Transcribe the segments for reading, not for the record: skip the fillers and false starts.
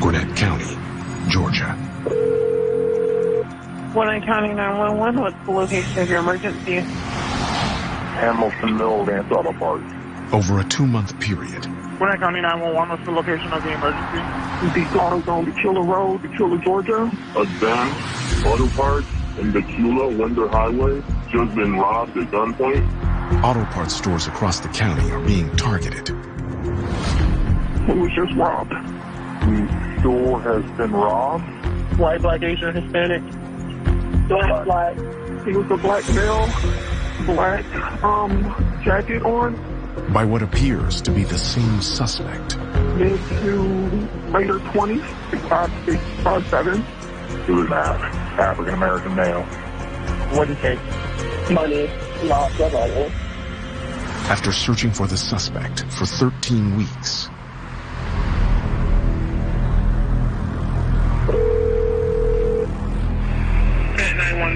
Gwinnett County, Georgia. Gwinnett County 911, what's the location of your emergency? Hamilton Mill, Vance Auto Parts. Over a 2-month period, Gwinnett County 911, what's the location of the emergency? These autos on Decatur Road, Decatur, Georgia. Advanced Auto Parts in Decatur, Winder Highway. Just been robbed at gunpoint. auto parts stores across the county are being targeted. Who was just robbed? The store has been robbed. White, black, Asian, Hispanic? Black. He was a black male, black jacket on. By what appears to be the same suspect. Mid to later 20s, 5'6", 5'7". He was African American male. What did he take? Money, lost of it. After searching for the suspect for 13 weeks,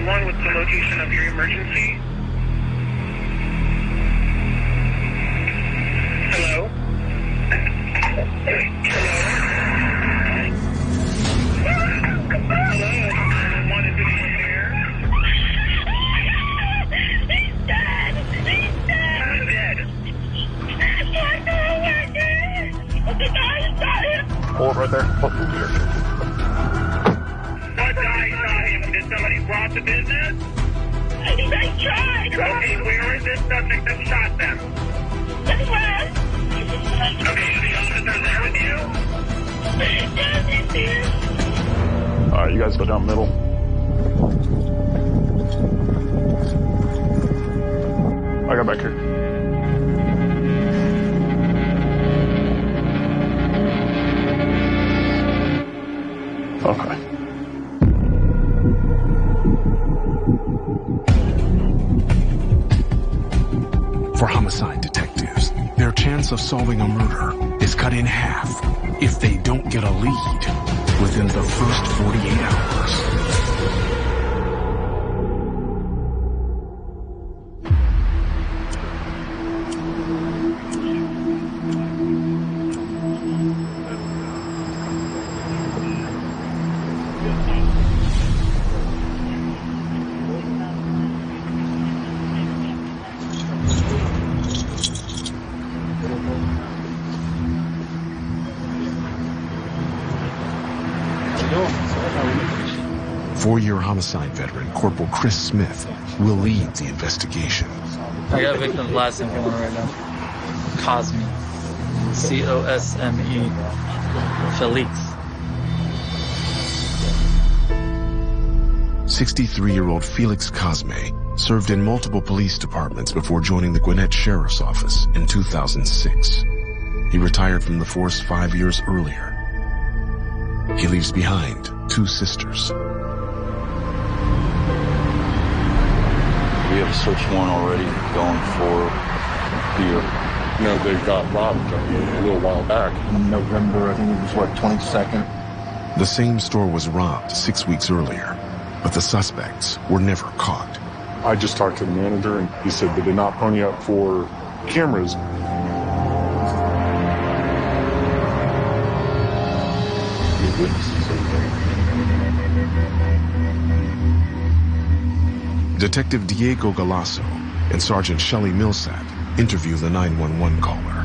What's the location of your emergency? Hello? Hello? Hello? Is anyone there? He's dead! He's dead! Who's dead? The guy shot him! Hold right there. What guy shot him? Did somebody rob the business? They tried! Okay, where is this subject that shot them? They went! Okay, is the officer there with you? Yes, he's here! Alright, you guys go down middle. I got back here. Okay. for homicide detectives, their chance of solving a murder is cut in half if they don't get a lead within the first 48 hours. Four-year homicide veteran Corporal Chris Smith will lead the investigation. I got victim's last name going right now. Cosme. C-O-S-M-E. Felix. 63-year-old Felix Cosme served in multiple police departments before joining the Gwinnett Sheriff's Office in 2006. He retired from the force 5 years earlier. He leaves behind 2 sisters. We have a search warrant already going for beer. You know, they got robbed a little while back. In November, I think it was, 22nd? The same store was robbed 6 weeks earlier, but the suspects were never caught. I just talked to the manager, and he said they did not pony up for cameras. Detective Diego Galasso and Sergeant Shelley Millsap interview the 911 caller.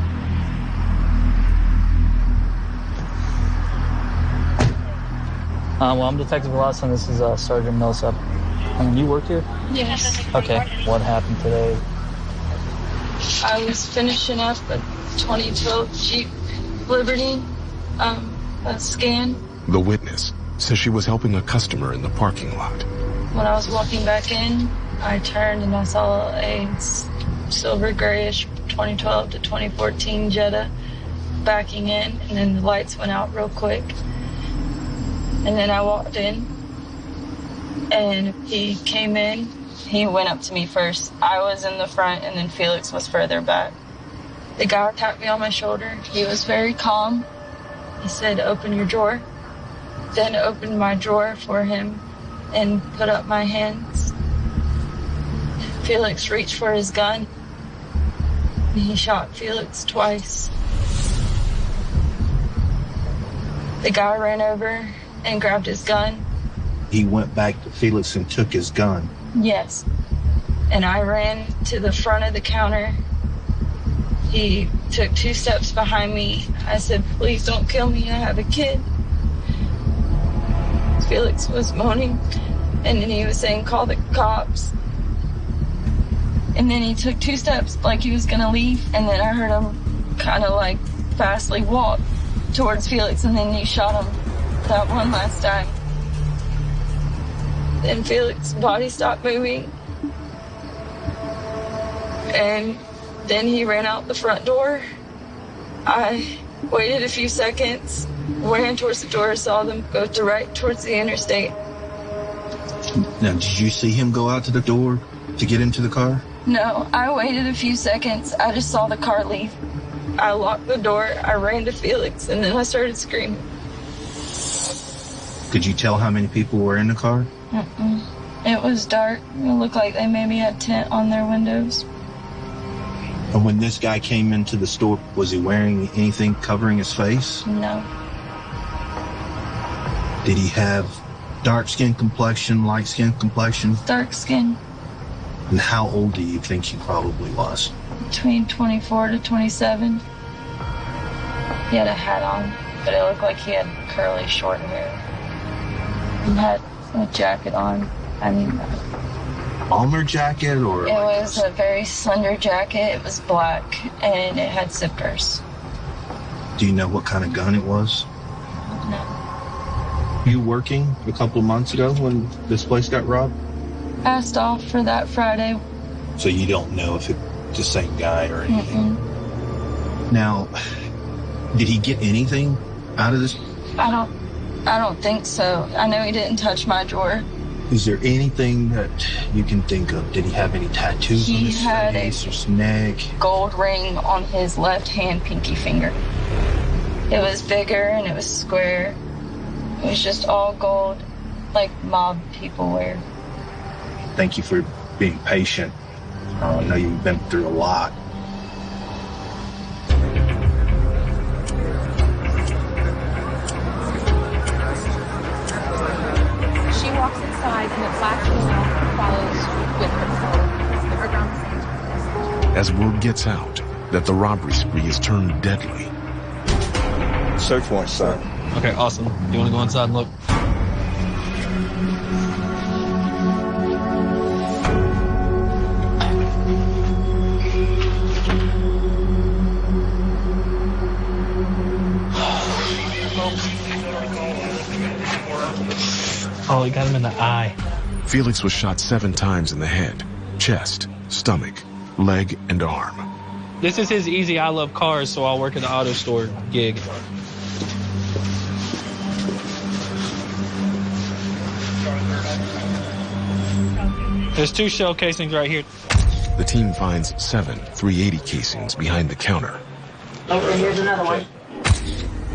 Well, I'm Detective Galasso, and this is Sergeant Millsap. You work here? Yes. Okay. What happened today? I was finishing up a 2012 Jeep Liberty, a scan. The witness says she was helping a customer in the parking lot. When I was walking back in, I turned and I saw a silver grayish 2012 to 2014 Jetta backing in, and then the lights went out real quick. And then I walked in, and he came in. He went up to me first. I was in the front, and then Felix was further back. The guy tapped me on my shoulder. He was very calm. He said, "Open your drawer." Then opened my drawer for him and put up my hands. Felix reached for his gun, and he shot Felix twice. The guy ran over and grabbed his gun. He went back to Felix and took his gun. Yes. And I ran to the front of the counter. He took 2 steps behind me. I said, please don't kill me. I have a kid. Felix was moaning, and then he was saying, call the cops. And then he took 2 steps like he was going to leave, and then I heard him kind of like fastly walk towards Felix, and then he shot him that one last time. Then Felix's body stopped moving, and then he ran out the front door. I waited a few seconds, ran towards the door, saw them go right towards the interstate. Now, did you see him go out to the door to get into the car? No, I waited a few seconds. I just saw the car leave. I locked the door, I ran to Felix, and then I started screaming. Could you tell how many people were in the car? Mm-mm. It was dark. It looked like they maybe had tint on their windows. And when this guy came into the store, was he wearing anything covering his face? No. Did he have dark skin complexion, light skin complexion? Dark skin. And how old do you think he probably was? Between 24 to 27. He had a hat on, but it looked like he had curly short hair. He had a jacket on. I mean, Bomber jacket or? it was a very slender jacket. It was black and it had zippers. Do you know what kind of gun it was? No. You working a couple of months ago when this place got robbed? Asked off for that Friday. So you don't know if it's the same guy or anything? Mm-mm. Now, did he get anything out of this? I don't think so. I know he didn't touch my drawer. Is there anything that you can think of? Did he have any tattoos on He his had face or his neck? Gold ring on his left hand pinky finger. It was bigger and it was square. It was just all gold, like mob people wear. Thank you for being patient. I know you've been through a lot. She walks inside and the black female follows with her around the same time. As word gets out that the robbery spree has turned deadly, Search warrant, sir. Okay, awesome. You want to go inside and look? Oh, he got him in the eye. Felix was shot 7 times in the head, chest, stomach, leg, and arm. This is his easy I love cars, so I'll work at the auto store gig. There's 2 shell casings right here. The team finds 7 .380 casings behind the counter. Okay, here's another one.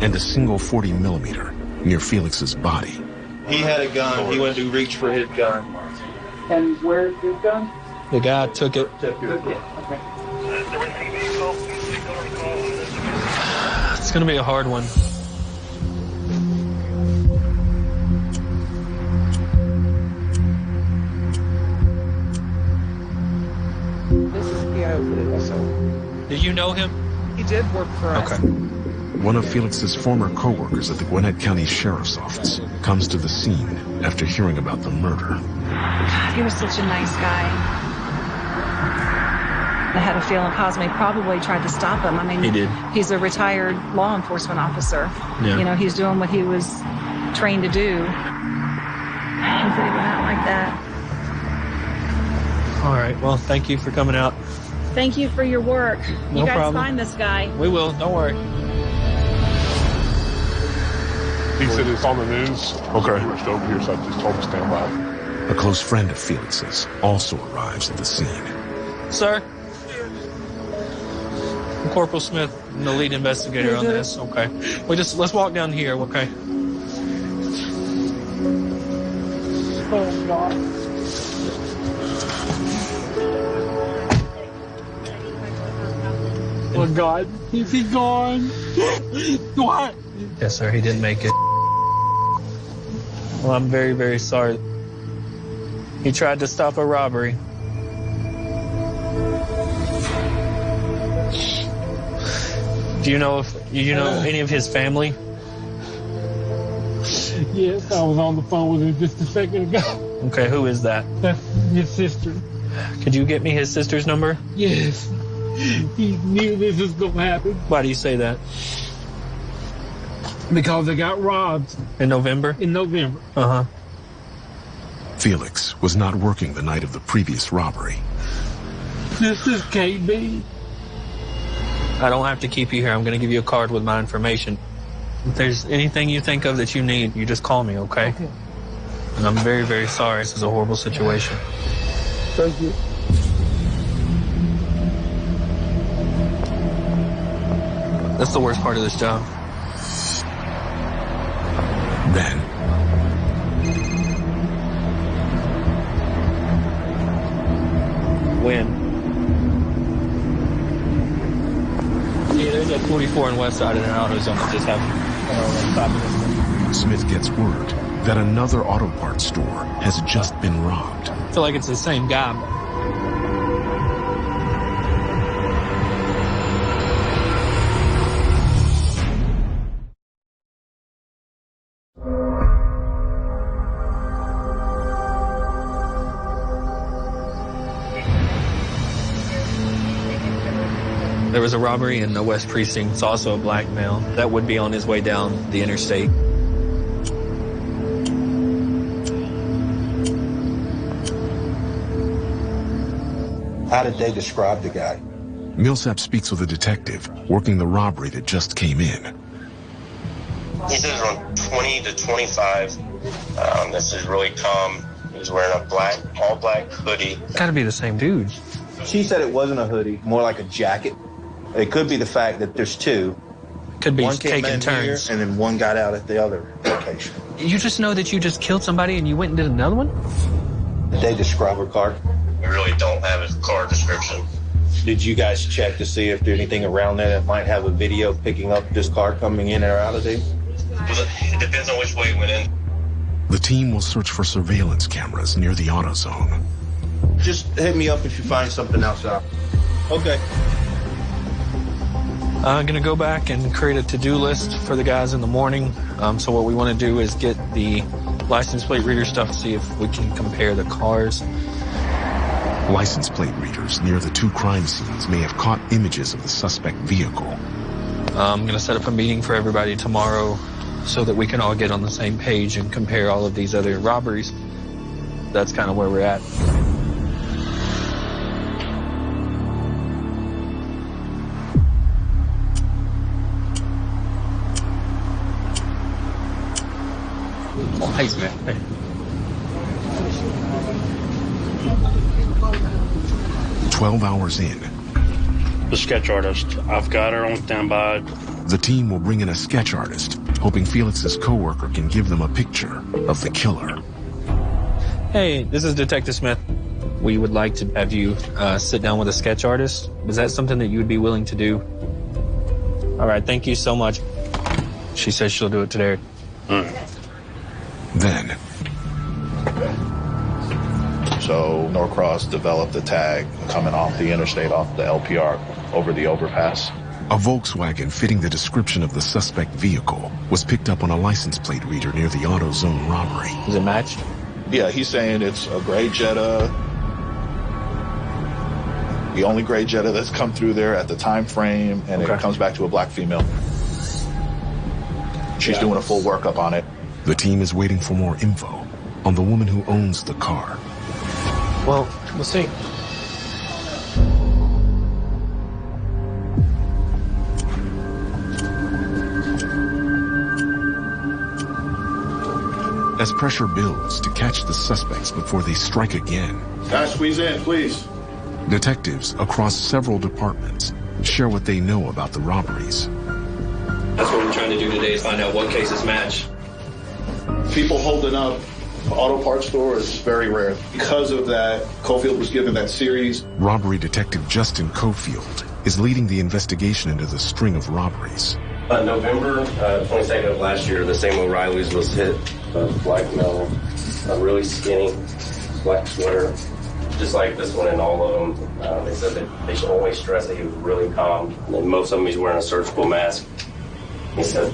And a single 40 millimeter near Felix's body. He had a gun. He went to reach for his gun. And where's his gun? The guy took it. It's gonna be a hard one. This is PO. Do you know him? He did work for us. Okay. One of Felix's former co-workers at the Gwinnett County Sheriff's Office comes to the scene after hearing about the murder. He was such a nice guy. I had a feeling Cosme probably tried to stop him. I mean, He did. He's a retired law enforcement officer. Yeah. You know, he's doing what he was trained to do. And he went out like that. All right. Well, thank you for coming out. Thank you for your work. No You guys problem. find this guy. We will. Don't worry. He said it's on the news. Okay. He rushed over here, so I just told him to stand by. A close friend of Felix's also arrives at the scene. Sir? I'm Corporal Smith. I'm the lead investigator on this. Okay. Let's walk down here, okay? Oh, God. Oh, God. Is he gone? What? Yes, sir. He didn't make it. Well, I'm very, very sorry. He tried to stop a robbery. Do you know any of his family? Yes, I was on the phone with him just a second ago. Okay, who is that? That's his sister. Could you get me his sister's number? Yes. He knew this was going to happen. Why do you say that? Because they got robbed. In November? In November. Uh-huh. Felix was not working the night of the previous robbery. This is KB. I don't have to keep you here. I'm going to give you a card with my information. If there's anything you think of that you need, you just call me, okay? Okay. And I'm very, very sorry. This is a horrible situation. Thank you. That's the worst part of this job. Then, When? Yeah, there's a 44 on West Side and an AutoZone that just have Smith gets word that another auto parts store has just been robbed. I feel like it's the same guy. There was a robbery in the West Precinct. It's also a black male that would be on his way down the interstate. How did they describe the guy? Millsap speaks with a detective working the robbery that just came in. He says around 20 to 25. This is really calm. He's wearing a all black hoodie. Gotta be the same dude. She said it wasn't a hoodie, more like a jacket. It could be the fact that there's two. Could be One came taking in here, turns. and then one got out at the other location. You just know that you just killed somebody and you went and did another one? Did they describe her car? We really don't have his car description. Did you guys check to see if there's anything around there that might have a video picking up this car coming in or out of there? It depends on which way it went in. The team will search for surveillance cameras near the AutoZone. Just hit me up if you find something else out. Okay. I'm going to go back and create a to-do list for the guys in the morning. So what we want to do is get the license plate reader stuff to see if we can compare the cars. License plate readers near the two crime scenes may have caught images of the suspect vehicle. I'm going to set up a meeting for everybody tomorrow so that we can all get on the same page and compare all of these other robberies. That's kind of where we're at. Oh, hey, Smith. Hey. "12 hours in, The sketch artist. I've got her on standby. the team will bring in a sketch artist, hoping Felix's coworker can give them a picture of the killer. Hey, this is Detective Smith. We would like to have you sit down with a sketch artist. Is that something that you would be willing to do? All right, thank you so much. She says she'll do it today. Then, So Norcross developed a tag coming off the interstate, off the LPR, over the overpass. a Volkswagen fitting the description of the suspect vehicle was picked up on a license plate reader near the AutoZone robbery. Is it matched? Yeah, he's saying it's a gray Jetta. The only gray Jetta that's come through there at the time frame, and it comes back to a black female. She's doing a full workup on it. The team is waiting for more info on the woman who owns the car. Well, we'll see. As pressure builds to catch the suspects before they strike again, Guys, squeeze in, please. detectives across several departments share what they know about the robberies. That's what we're trying to do today, is find out what cases match. People holding up the auto parts store is very rare. Because of that, Cofield was given that series. Robbery detective Justin Cofield is leading the investigation into the string of robberies. November 22nd of last year, the same O'Reilly's was hit. A black male, really skinny, black sweater, just like this one and all of them. They said that they should always stress that he was really calm. And most of them, he's wearing a surgical mask. He said,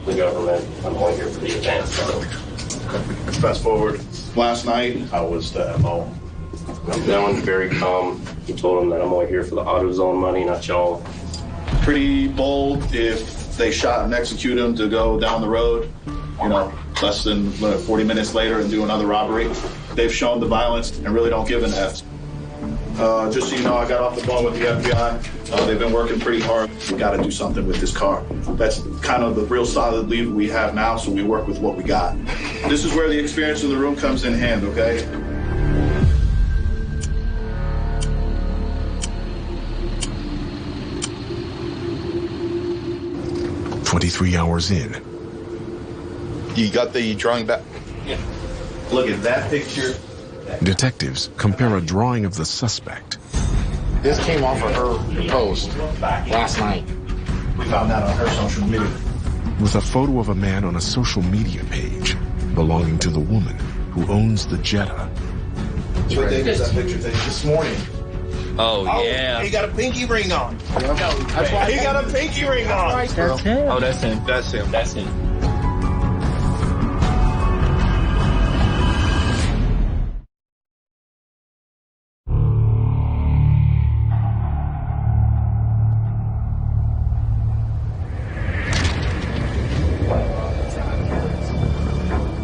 the government, I'm only here for the event. So. Fast forward. Last night, how was the MO? That one's very calm. He told him that I'm only here for the AutoZone money, not y'all. Pretty bold if they shot and execute him to go down the road, less than 40 minutes later and do another robbery. They've shown the violence and really don't give an F. Just so you know, I got off the phone with the FBI. They've been working pretty hard. We got to do something with this car. That's kind of the real solid lead we have now, so we work with what we got. This is where the experience in the room comes in hand, okay? "23 hours in, You got the drawing back? Yeah. Look at that picture. detectives compare a drawing of the suspect This came off of her post last night. We found that on her social media. with a photo of a man on a social media page belonging to the woman who owns the Jetta. What day was that picture taken? This morning. Oh, yeah. He got a pinky ring on. That's why He got a pinky ring on. Oh, that's him. That's him. That's him.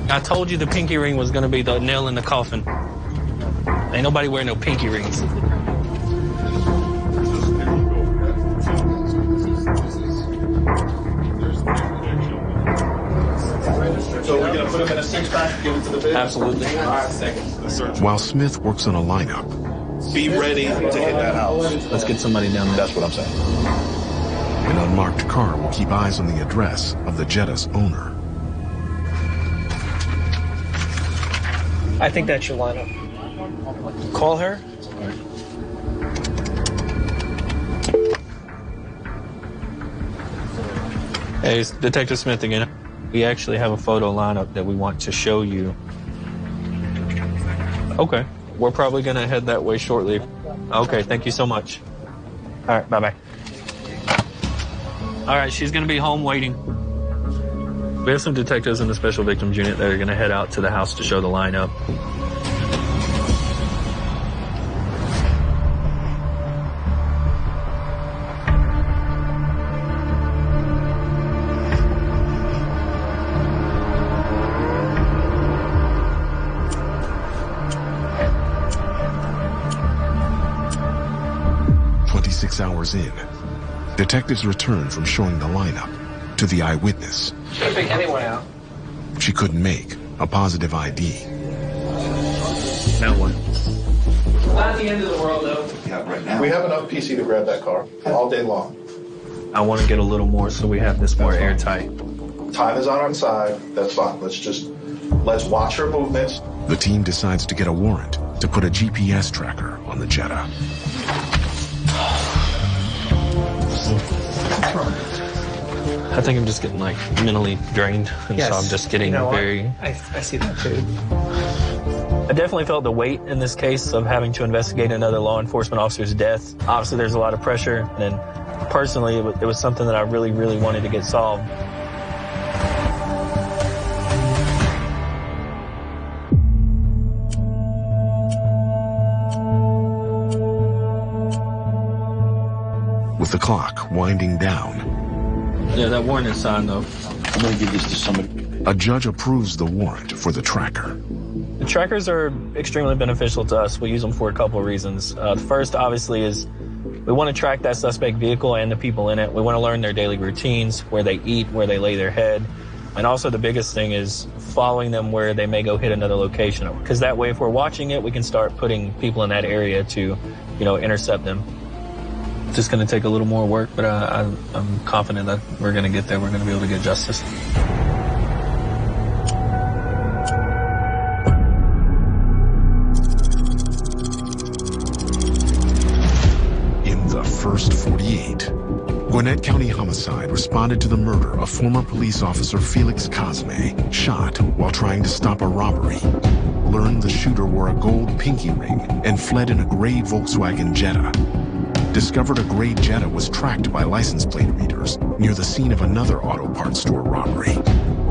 I told you the pinky ring was going to be the nail in the coffin. Ain't nobody wearing no pinky rings. So we're going to put him in a six-pack, give it to the bid? Absolutely. While Smith works on a lineup, Be ready to hit that house. Let's get somebody down there. That's what I'm saying. an unmarked car will keep eyes on the address of the Jetta's owner. I think that's your lineup. Call her. Hey, it's Detective Smith again. We actually have a photo lineup that we want to show you. Okay. We're probably going to head that way shortly. Okay, thank you so much. All right, bye-bye. All right, she's going to be home waiting. We have some detectives in the Special Victims Unit that are going to head out to the house to show the lineup. Hours in, detectives returned from showing the lineup to the eyewitness. Can't pick anyone out. She couldn't make a positive ID. That one. Not the end of the world, though. Yeah, right now. We have enough PC to grab that car all day long. I want to get a little more so we have this more airtight. Time is on our side. That's fine. Let's watch her movements. The team decides to get a warrant to put a GPS tracker on the Jetta. I think I'm just getting like mentally drained, and Yes. so I'm just getting very. I see that too. I definitely felt the weight in this case of having to investigate another law enforcement officer's death. Obviously, there's a lot of pressure, and personally, it was something that I really, really wanted to get solved. With the clock winding down, Yeah, that warning sign, though. I'm going to give this to somebody. a judge approves the warrant for the tracker. The trackers are extremely beneficial to us. We use them for a couple of reasons. The first, obviously, is we want to track that suspect vehicle and the people in it. We want to learn their daily routines, where they eat, where they lay their head. And also the biggest thing is following them where they may go hit another location. Because that way, if we're watching it, we can start putting people in that area to, intercept them. It's just going to take a little more work, but I'm confident that we're going to get there. We're going to be able to get justice. In the first 48, Gwinnett County Homicide responded to the murder of former police officer Felix Cosme, shot while trying to stop a robbery. Learned the shooter wore a gold pinky ring and fled in a gray Volkswagen Jetta. Discovered a gray Jetta was tracked by license plate readers near the scene of another auto parts store robbery.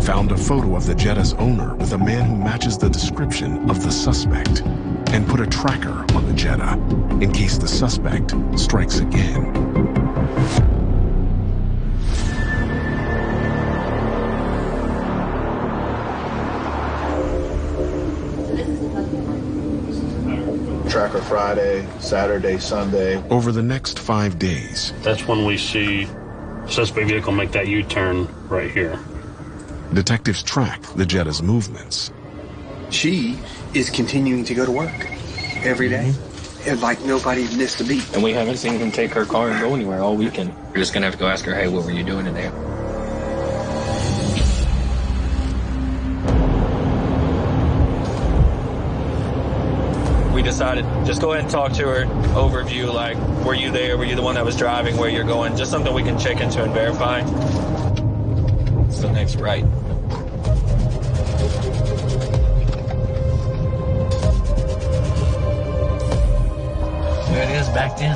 Found a photo of the Jetta's owner with a man who matches the description of the suspect, and put a tracker on the Jetta in case the suspect strikes again. Tracker Friday, Saturday, Sunday. Over the next 5 days, That's when we see suspect vehicle make that U-turn right here. detectives track the Jetta's movements. She is continuing to go to work every day. And like nobody missed a beat. And we haven't seen him take her car and go anywhere all weekend. We're just gonna have to go ask her, hey, what were you doing today? We decided just go ahead and talk to her, overview, like, were you there? Were you the one that was driving? Where you're going? Just something we can check into and verify. It's the next right. There it is, backed in.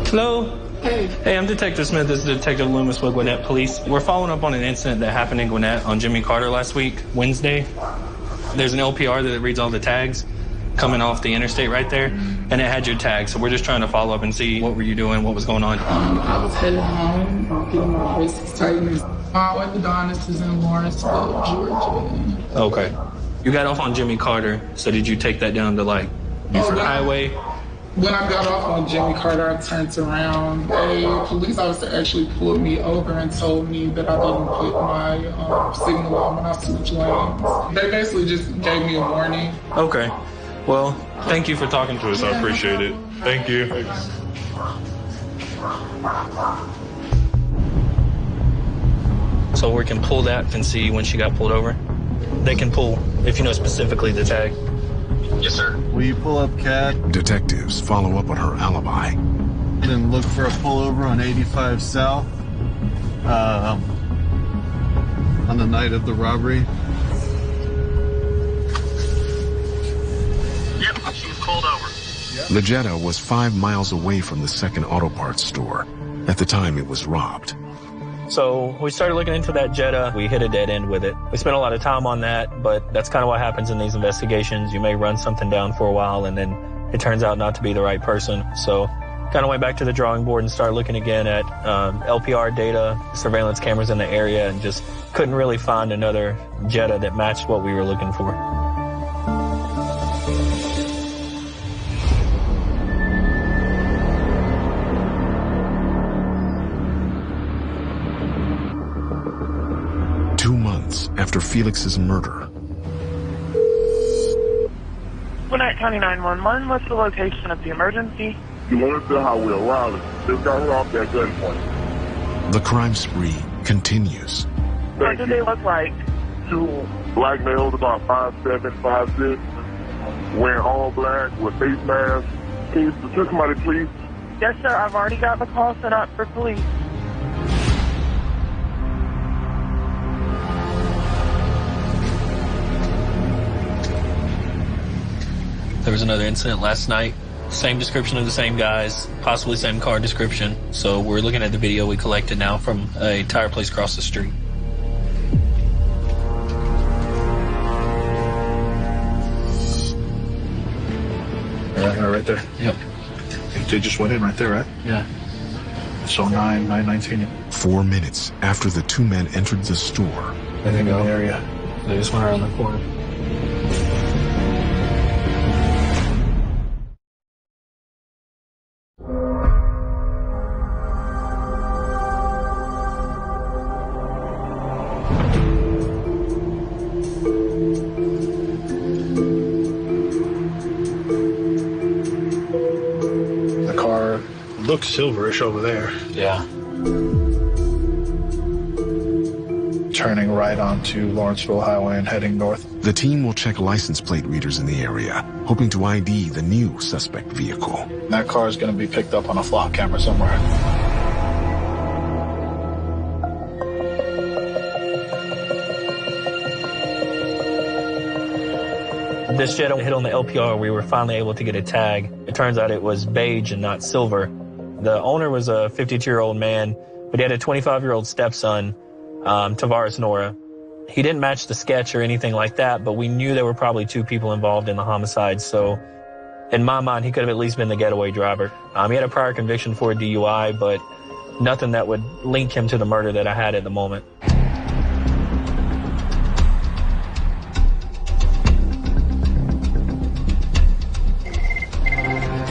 Hello? Hey, I'm Detective Smith. This is Detective Loomis with Gwinnett Police. We're following up on an incident that happened in Gwinnett on Jimmy Carter last week, Wednesday. There's an LPR that reads all the tags coming off the interstate right there, and it had your tag. So we're just trying to follow up and see what were you doing, what was going on. I was headed home, getting my braces tightened. My orthodontist is in Lawrenceville, Georgia. Okay. You got off on Jimmy Carter, so did you take that down to, like, Buford Highway? When I got off on Jimmy Carter, I turned around. A police officer actually pulled me over and told me that I didn't put my signal on when I switched lanes. They basically just gave me a warning. Okay. Well, thank you for talking to us. I appreciate it. Thank you. So we can pull that and see when she got pulled over? They can pull, if you know specifically the tag. Yes, sir. Will you pull up CAD? Detectives follow up on her alibi. Then look for a pullover on 85 South on the night of the robbery. Yep, she was pulled over. The Jetta was 5 miles away from the second auto parts store at the time it was robbed. So we started looking into that Jetta. We hit a dead end with it. We spent a lot of time on that, but that's kind of what happens in these investigations. You may run something down for a while, and then it turns out not to be the right person. So kind of went back to the drawing board and started looking again at LPR data, surveillance cameras in the area, and just couldn't really find another Jetta that matched what we were looking for. After Felix's murder. Gwinnett County 911, what's the location of the emergency? You want to how we arrived. They got her off that gunpoint. The crime spree continues. What do they look like? 2 black males, about 5'7", 5'6", wearing all black with face masks. Can you send somebody, please? Yes, sir. I've already got the call set up for police. There was another incident last night. Same description of the same guys, possibly same car description. So we're looking at the video we collected now from a tire place across the street. Right there. Yep. They just went in right there, right? Yeah. So 9:19. 4 minutes after the 2 men entered the store. There they go. Area. They just went around the corner. Looks silverish over there. Yeah. Turning right onto Lawrenceville Highway and heading north. The team will check license plate readers in the area, hoping to ID the new suspect vehicle. That car is going to be picked up on a flock camera somewhere. This Jetta hit on the LPR. We were finally able to get a tag. It turns out it was beige and not silver. The owner was a 52-year-old man, but he had a 25-year-old stepson, Tavares Nora. He didn't match the sketch or anything like that, but we knew there were probably two people involved in the homicide. So in my mind, he could have at least been the getaway driver. He had a prior conviction for a DUI, but nothing that would link him to the murder that I had at the moment.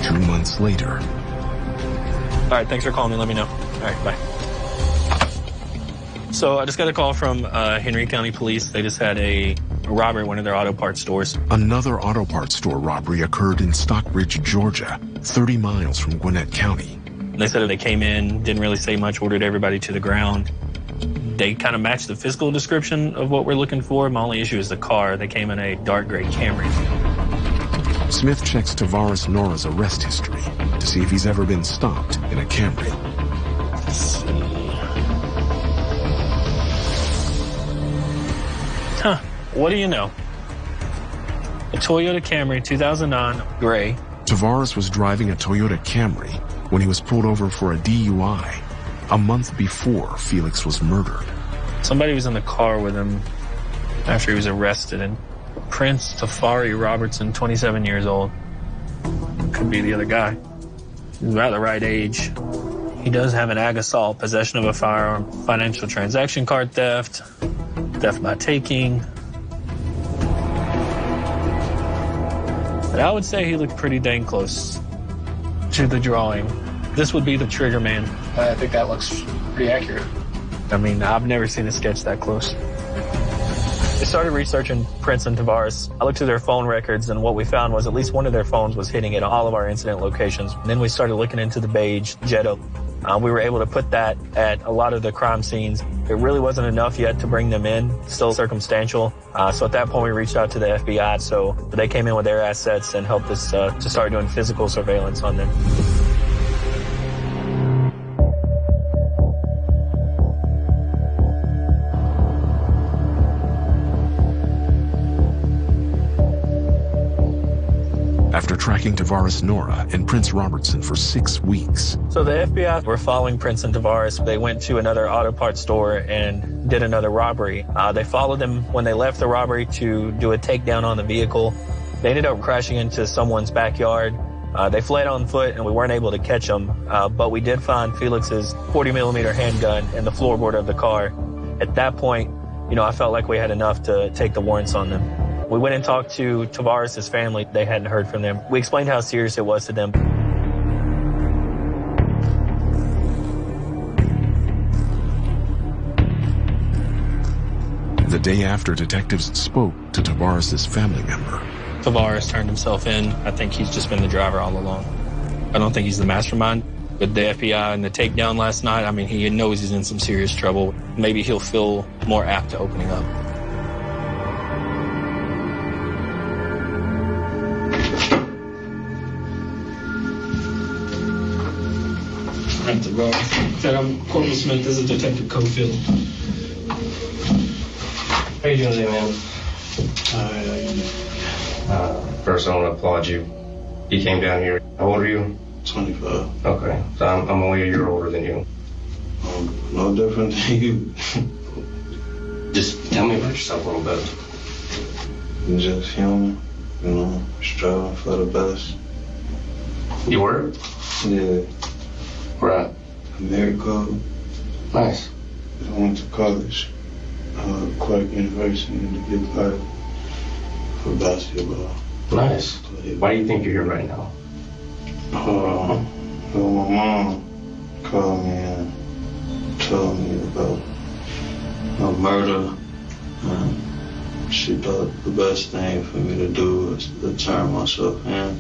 2 months later. All right, thanks for calling me. Let me know. All right, bye. So I just got a call from Henry County Police. They just had a robbery at one of their auto parts stores. Another auto parts store robbery occurred in Stockbridge, Georgia, 30 miles from Gwinnett County. They said they came in, didn't really say much, ordered everybody to the ground. They kind of matched the physical description of what we're looking for. My only issue is the car. They came in a dark gray Camry. Smith checks Tavares Nora's arrest history to see if he's ever been stopped in a Camry. Let's see. Huh, what do you know? A Toyota Camry, 2009, gray. Tavares was driving a Toyota Camry when he was pulled over for a DUI a month before Felix was murdered. Somebody was in the car with him after he was arrested, and Prince Tafari Robertson, 27 years old. Could be the other guy. He's about the right age. He does have an ag assault, possession of a firearm, financial transaction card theft, theft by taking. But I would say he looked pretty dang close to the drawing. This would be the trigger man. I think that looks pretty accurate. I mean, I've never seen a sketch that close. We started researching Prince and Tavares. I looked through their phone records, and what we found was at least one of their phones was hitting at all of our incident locations. And then we started looking into the beige Jetta. We were able to put that at a lot of the crime scenes. It really wasn't enough yet to bring them in, still circumstantial. So at that point, we reached out to the FBI. So they came in with their assets and helped us to start doing physical surveillance on them. After tracking Tavares Nora and Prince Robertson for 6 weeks. So the FBI were following Prince and Tavares. They went to another auto parts store and did another robbery. They followed them when they left the robbery to do a takedown on the vehicle. They ended up crashing into someone's backyard. They fled on foot and we weren't able to catch them. But we did find Felix's 40mm handgun in the floorboard of the car. At that point, I felt like we had enough to take the warrants on them. We went and talked to Tavares' family. They hadn't heard from them. We explained how serious it was to them. The day after detectives spoke to Tavares' family member. Tavares turned himself in. I think he's just been the driver all along. I don't think he's the mastermind. With the FBI and the takedown last night, I mean, he knows he's in some serious trouble. Maybe he'll feel more apt to opening up. I'm Corporal Smith. This is Detective Cofield. How you doing today, man? First, I want to applaud you. You came down here. How old are you? 25. Okay, so I'm only a year older than you. No different than you. Just tell me about yourself a little bit. I'm just human, striving for the best. You were? Yeah. Where at? America. Nice. I went to college, Clark University, to get better for basketball. Nice. Why do you think you're here right now? Well, my mom called me and told me about a murder. She thought the best thing for me to do was to turn myself in.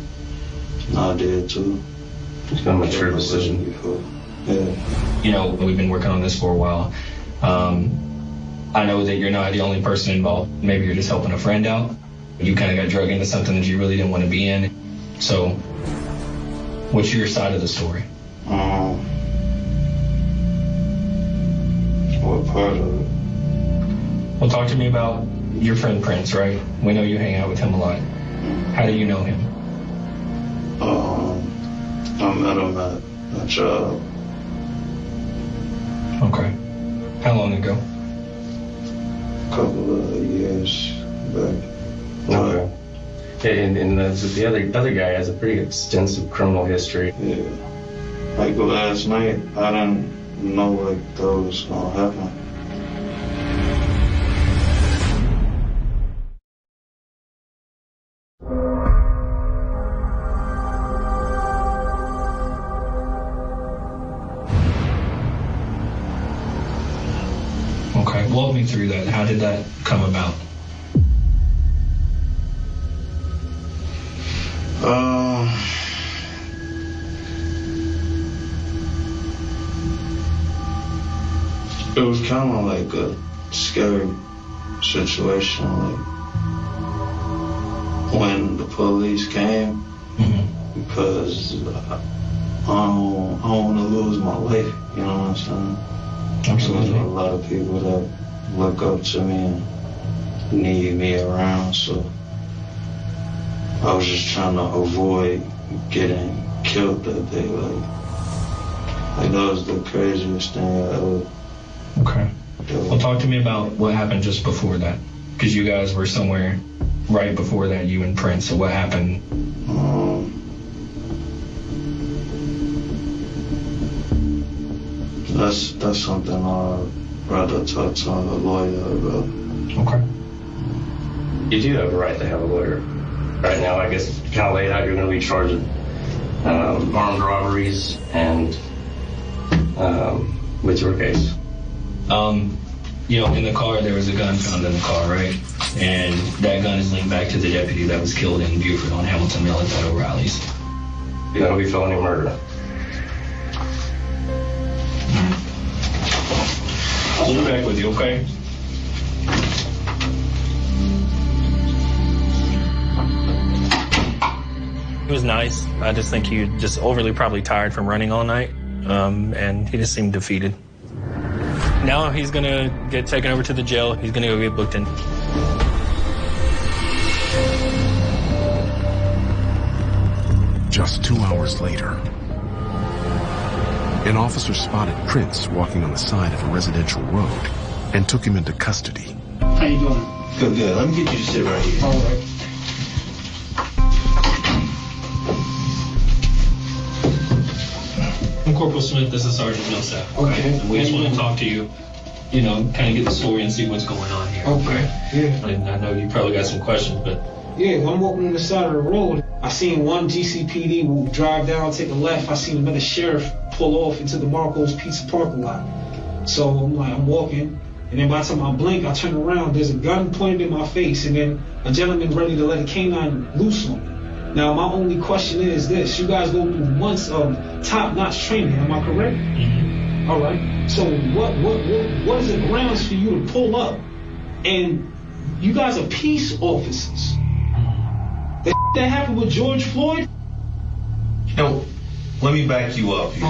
And I did too. It's been a mature decision. Before. Yeah. You know, we've been working on this for a while. I know that you're not the only person involved. Maybe you're just helping a friend out. You kind of got drugged into something that you really didn't want to be in. So, what's your side of the story? What part of it? Well, talk to me about your friend Prince, right? We know you hang out with him a lot. How do you know him? I met him at a job. Okay. How long ago? A couple of years back. Okay. And the other guy has a pretty extensive criminal history. Yeah. Like last night, I didn't know like that was gonna happen. Okay, walk me through that. How did that come about? It was kind of like a scary situation, like when the police came, because I don't want to lose my life, you know what I'm saying? Absolutely. There's a lot of people that look up to me and need me around, so I was just trying to avoid getting killed that day. Like that was the craziest thing I ever. Okay. Well, talk to me about what happened just before that, because you guys were somewhere right before that, you and Prince. So what happened? That's something I'd rather talk to a lawyer about. Okay. You do have a right to have a lawyer. Right now, I guess, kind of laid out, you're going to be charged with armed robberies and with your case. You know, in the car, there was a gun found in the car, right? And that gun is linked back to the deputy that was killed in Buford on Hamilton Mill at that O'Reilly's. That'll be felony murder. I'll be back with you, okay? He was nice. I just think he was just overly probably tired from running all night, and he just seemed defeated. Now he's gonna get taken over to the jail. He's gonna go get booked in. Just 2 hours later, an officer spotted Prince walking on the side of a residential road and took him into custody. How you doing? Good, good. Let me get you to sit right here. All right. I'm Corporal Smith. This is Sergeant Millsap. Okay. And we just want to talk to you, you know, kind of get the story and see what's going on here. Okay. Yeah. And I know you probably got some questions, but... Yeah, I'm walking on the side of the road. I seen one GCPD drive down, take a left. I seen another sheriff pull off into the Marco's Pizza parking lot. So I'm walking, and then by the time I blink, I turn around, there's a gun pointed in my face, and then a gentleman ready to let a canine loose on me. Now, my only question is this. You guys go through months of top-notch training, am I correct? Mm-hmm. All right. So what is the grounds for you to pull up? And you guys are peace officers. That happened with George Floyd? No, let me back you up here.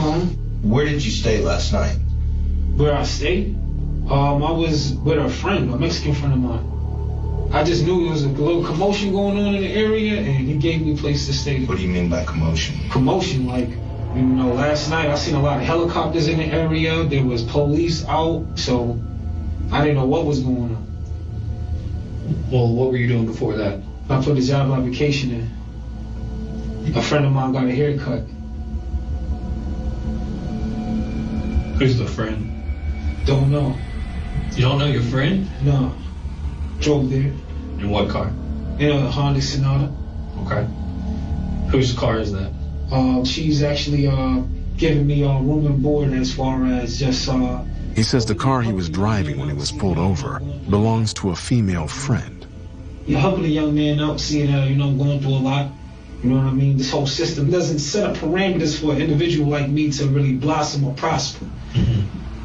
Where did you stay last night? Where I stayed? I was with a friend, a Mexican friend of mine. I just knew there was a little commotion going on in the area, and he gave me a place to stay. What do you mean by commotion? Commotion, like, you know, last night I seen a lot of helicopters in the area. There was police out, so I didn't know what was going on. Well, what were you doing before that? I put a job application in. A friend of mine got a haircut. Who's the friend? Don't know. You don't know your friend? No. Drove there. In what car? In a Honda Sonata. Okay. Whose car is that? She's actually giving me room and board as far as just... He says the car he was driving when he was pulled over belongs to a female friend. You're helping a young man out, seeing you know, going through a lot. You know what I mean? This whole system doesn't set up parameters for an individual like me to really blossom or prosper.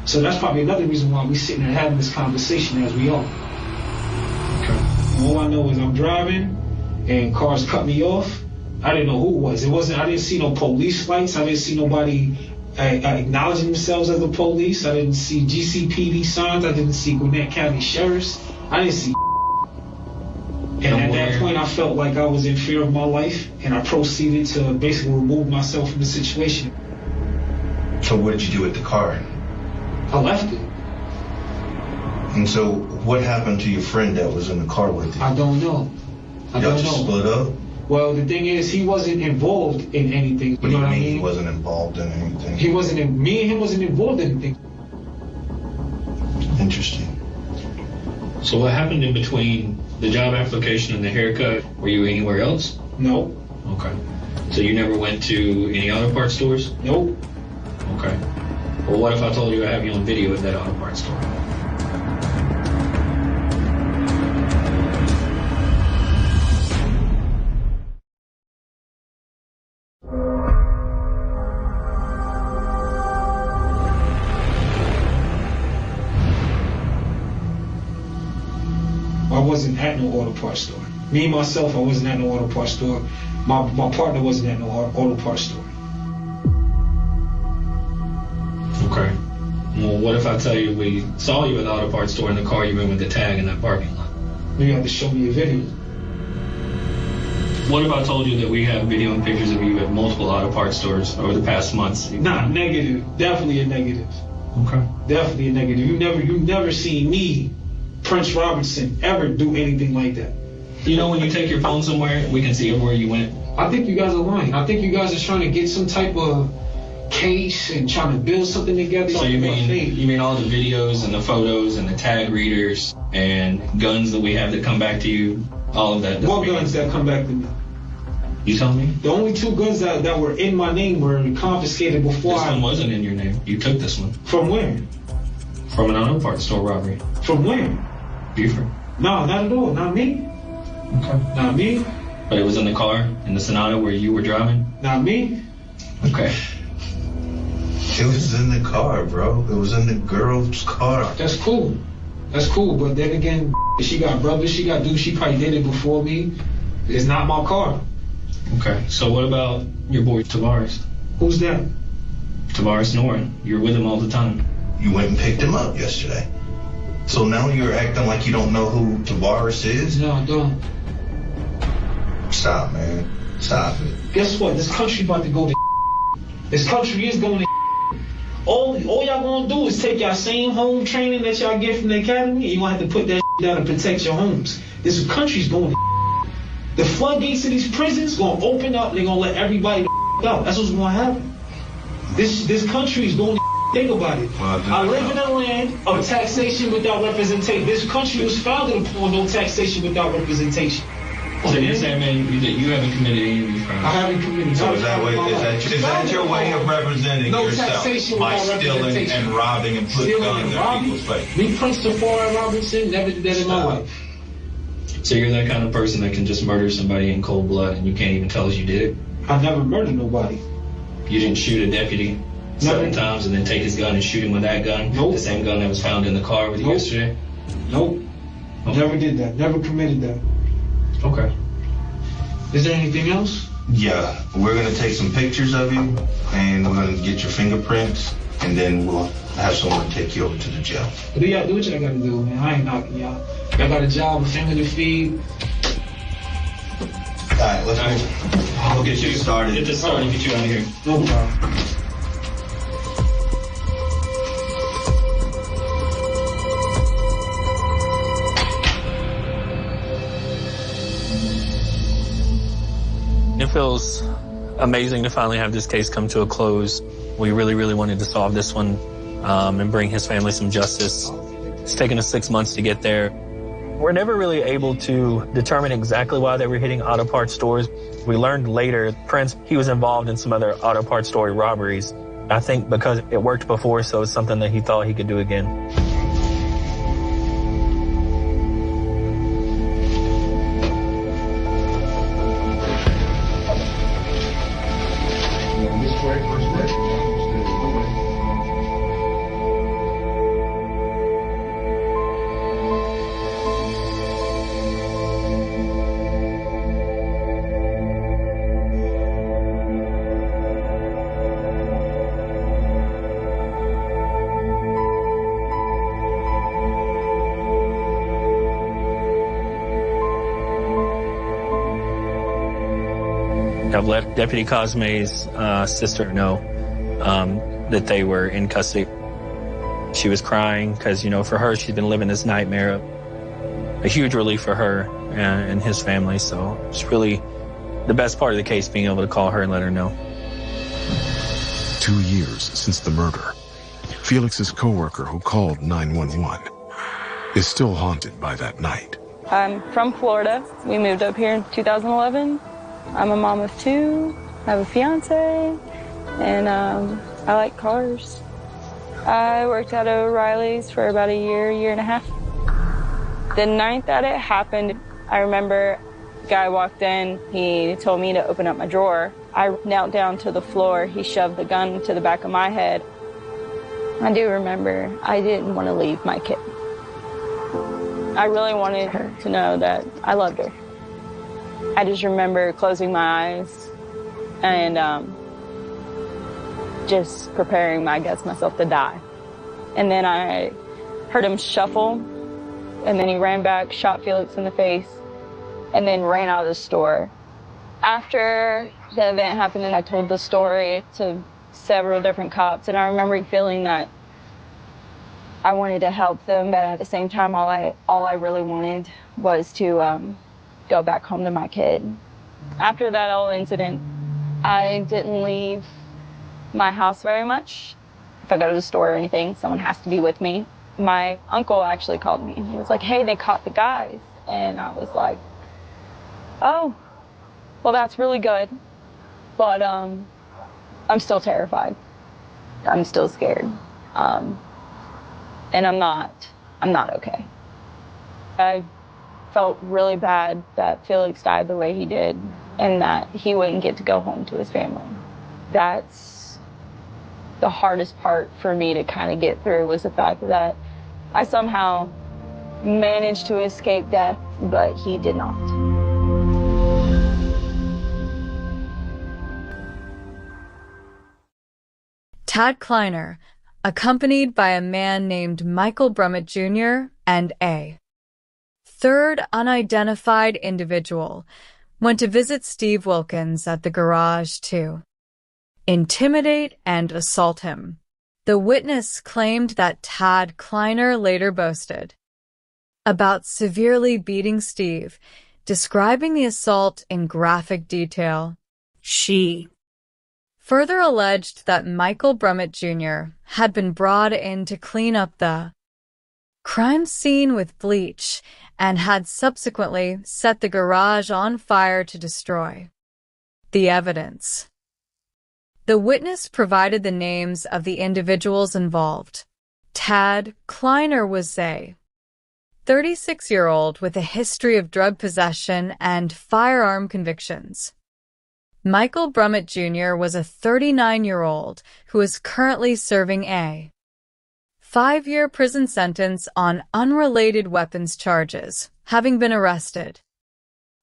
So that's probably another reason why we're sitting here having this conversation as we are. All I know is I'm driving and cars cut me off. I didn't know who it was. I didn't see no police lights. I didn't see nobody acknowledging themselves as the police. I didn't see GCPD signs. I didn't see Gwinnett County sheriffs. I didn't see. And at that point, I felt like I was in fear of my life, and I proceeded to basically remove myself from the situation. So what did you do with the car? I left it. And so what happened to your friend that was in the car with you? I don't know. Y'all just split up? Well, the thing is, he wasn't involved in anything. What do you mean he wasn't involved in anything? Me and him wasn't involved in anything. Interesting. So what happened in between the job application and the haircut? Were you anywhere else? No. Okay. So you never went to any auto parts stores? Nope. Okay. Well, what if I told you I have you on video at that auto parts store? I wasn't at no auto parts store. Me, myself, I wasn't at no auto parts store. My partner wasn't at no auto parts store. Okay. Well, what if I tell you we saw you at the auto parts store in the car you went with the tag in that parking lot? You have to show me a video. What if I told you that we have video and pictures of you at multiple auto parts stores over the past months? Nah, negative. Definitely a negative. Okay. Definitely a negative. You never seen me, Prince Robertson, ever do anything like that. You know, when you take your phone somewhere, we can see everywhere you went. I think you guys are lying. I think you guys are trying to get some type of case and trying to build something together. So you mean all the videos and the photos and the tag readers and guns that we have that come back to you, all of that? What guns that come back to me? You tell me? The only two guns that were in my name were confiscated before. This one wasn't in your name. You took this one. From where? From an auto parts store robbery. From where? Buford. No, not at all. Not me. Okay. Not me. But it was in the car, in the Sonata where you were driving? Not me. Okay. It was in the car, bro. It was in the girl's car. That's cool. That's cool. But then again, she got brothers, she got dudes, she probably did it before me. It's not my car. Okay. So what about your boy Tavares? Who's that? Tavares Noren. You're with him all the time. You went and picked him up yesterday. So now you're acting like you don't know who Tavares is? No, I don't. Stop, man. Stop it. Guess what? This country about to go to This country is going to all y'all gonna do is take y'all same home training that y'all get from the academy, and you're gonna have to put that down and protect your homes. This country's going to the floodgates of these prisons gonna open up, and they're gonna let everybody out. That's what's gonna happen. This country is going to think about it. I live in a land of taxation without representation. This country was founded upon no taxation without representation. So you're saying, man, that you haven't committed any of these crimes? I haven't committed. So is that your way of representing yourself by stealing and robbing and putting guns in people's face? Me, Prince Tavares Robertson, never did that in my life. So you're that kind of person that can just murder somebody in cold blood and you can't even tell us you did it? I never murdered nobody. You didn't shoot a deputy 7 times and then take his gun and shoot him with that gun? Nope. The same gun that was found in the car with you yesterday? Nope. Okay. Never did that. Never committed that. Okay. Is there anything else? Yeah. We're going to take some pictures of you, and we're going to get your fingerprints, and then we'll have someone take you over to the jail. Do y'all do what y'all got to do, man. I ain't knocking y'all. Y'all got a job, a family to feed. All right, let's move. We'll get you started. Get this started, get you out of here. No problem. It feels amazing to finally have this case come to a close. We really, really wanted to solve this one and bring his family some justice. It's taken us 6 months to get there. We're never really able to determine exactly why they were hitting auto parts stores. We learned later, Prince, he was involved in some other auto parts store robberies. I think because it worked before, so it's something that he thought he could do again. I've let Deputy Cosme's sister know that they were in custody. She was crying because, for her, she's been living this nightmare. A huge relief for her and his family. So it's really the best part of the case, being able to call her and let her know. 2 years since the murder, Felix's coworker who called 911 is still haunted by that night. I'm from Florida. We moved up here in 2011. I'm a mom of 2. I have a fiance, and I like cars. I worked at O'Reilly's for about a year and a half. The night that it happened, I remember a guy walked in. He told me to open up my drawer. I knelt down to the floor. He shoved the gun to the back of my head. I do remember I didn't want to leave my kid. I really wanted her to know that I loved her. I just remember closing my eyes and just preparing, myself to die. And then I heard him shuffle, and then he ran back, shot Felix in the face, and then ran out of the store. After the event happened, and I told the story to several different cops, and I remember feeling that I wanted to help them, but at the same time, all I really wanted was to go back home to my kid. After that whole incident, I didn't leave my house very much. If I go to the store or anything, someone has to be with me. My uncle actually called me. He was like, "Hey, they caught the guys." And I was like, "Oh, well, that's really good." But I'm still terrified. I'm still scared. And I'm not okay. I felt really bad that Felix died the way he did and that he wouldn't get to go home to his family. That's the hardest part for me to kind of get through, was the fact that I somehow managed to escape death, but he did not. Tad Kleiner, accompanied by a man named Michael Brummett Jr. and a third unidentified individual, went to visit Steve Wilkins at the garage to intimidate and assault him. The witness claimed that Tad Kleiner later boasted about severely beating Steve, describing the assault in graphic detail. She further alleged that Michael Brummett Jr. had been brought in to clean up the crime scene with bleach and had subsequently set the garage on fire to destroy the evidence. The witness provided the names of the individuals involved. Tad Kleiner was a 36-year-old with a history of drug possession and firearm convictions. Michael Brummett Jr. was a 39-year-old who is currently serving a 5-year prison sentence on unrelated weapons charges, having been arrested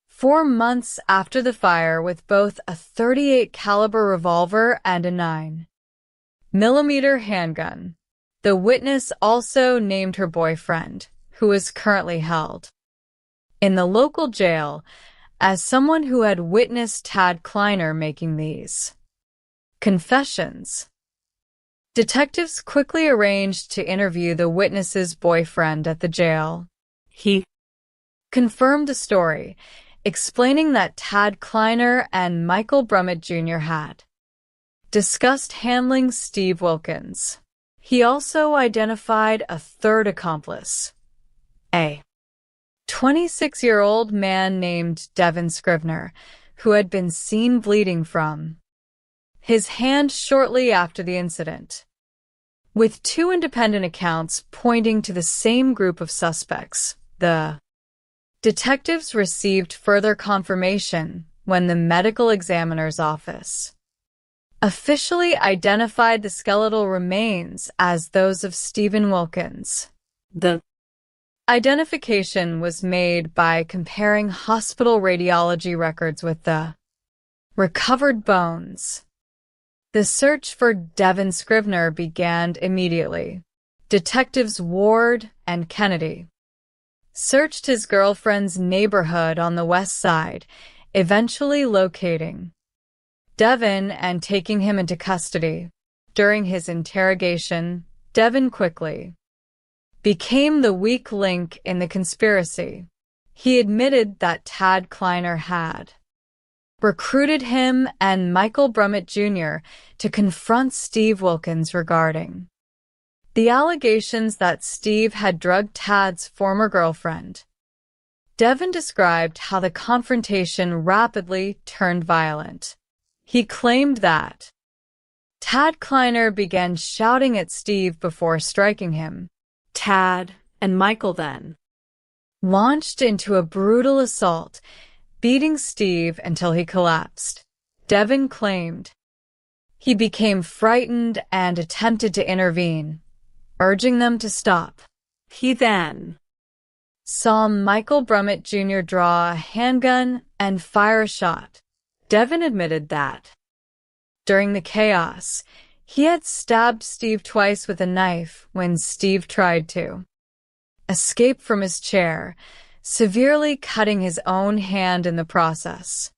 4 months after the fire with both a .38 caliber revolver and a 9mm handgun. The witness also named her boyfriend, who is currently held in the local jail, as someone who had witnessed Tad Kleiner making these confessions. Detectives quickly arranged to interview the witness's boyfriend at the jail. He confirmed the story, explaining that Tad Kleiner and Michael Brummett Jr. had discussed handling Steve Wilkins. He also identified a third accomplice, a 26-year-old man named Devin Scrivener, who had been seen bleeding from his hand shortly after the incident, with 2 independent accounts pointing to the same group of suspects. The detectives received further confirmation when the medical examiner's office officially identified the skeletal remains as those of Stephen Wilkins. The identification was made by comparing hospital radiology records with the recovered bones. The search for Devin Scrivener began immediately. Detectives Ward and Kennedy searched his girlfriend's neighborhood on the west side, eventually locating Devin and taking him into custody. During his interrogation, Devin quickly became the weak link in the conspiracy. He admitted that Tad Kleiner had recruited him and Michael Brummett Jr. to confront Steve Wilkins regarding the allegations that Steve had drugged Tad's former girlfriend. Devin described how the confrontation rapidly turned violent. He claimed that Tad Kleiner began shouting at Steve before striking him. Tad and Michael then launched into a brutal assault, beating Steve until he collapsed. Devin claimed he became frightened and attempted to intervene, urging them to stop. He then saw Michael Brummett Jr. draw a handgun and fire a shot. Devin admitted that during the chaos, he had stabbed Steve twice with a knife when Steve tried to escape from his chair, severely cutting his own hand in the process.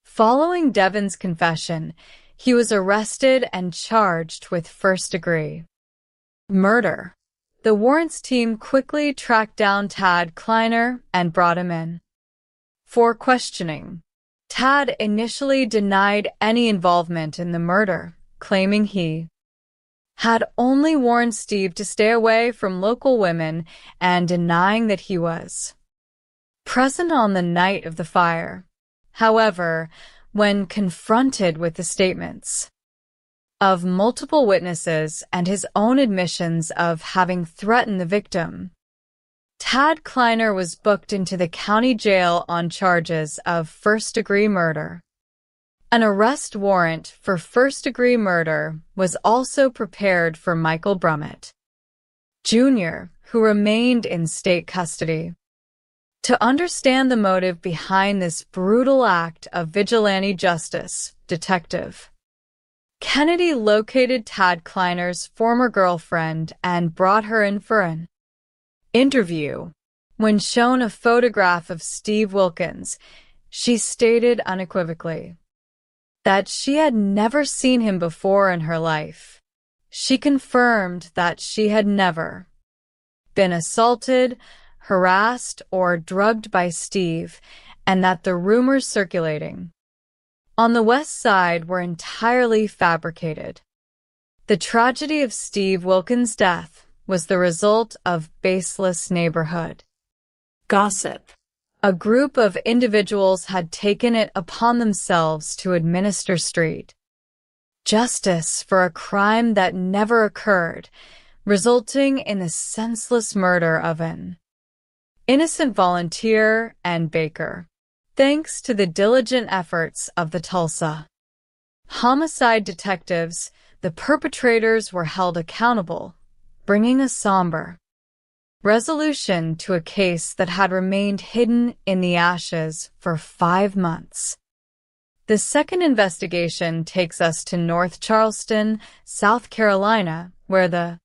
Following Devin's confession, he was arrested and charged with first-degree murder. The warrants team quickly tracked down Tad Kleiner and brought him in for questioning. Tad initially denied any involvement in the murder, claiming he had only warned Steve to stay away from local women and denying that he was present on the night of the fire. However, when confronted with the statements of multiple witnesses and his own admissions of having threatened the victim, Tad Kleiner was booked into the county jail on charges of first-degree murder. An arrest warrant for first-degree murder was also prepared for Michael Brummett Jr., who remained in state custody. To understand the motive behind this brutal act of vigilante justice, Detective Kennedy located Tad Kleiner's former girlfriend and brought her in for an interview. When shown a photograph of Steve Wilkins, she stated unequivocally that she had never seen him before in her life. She confirmed that she had never been assaulted, harassed, or drugged by Steve, and that the rumors circulating on the West Side were entirely fabricated. The tragedy of Steve Wilkins' death was the result of baseless neighborhood gossip. A group of individuals had taken it upon themselves to administer street justice for a crime that never occurred, resulting in the senseless murder of an innocent volunteer and baker. Thanks to the diligent efforts of the Tulsa homicide detectives, the perpetrators were held accountable, bringing a somber resolution to a case that had remained hidden in the ashes for 5 months. The second investigation takes us to North Charleston, South Carolina, where the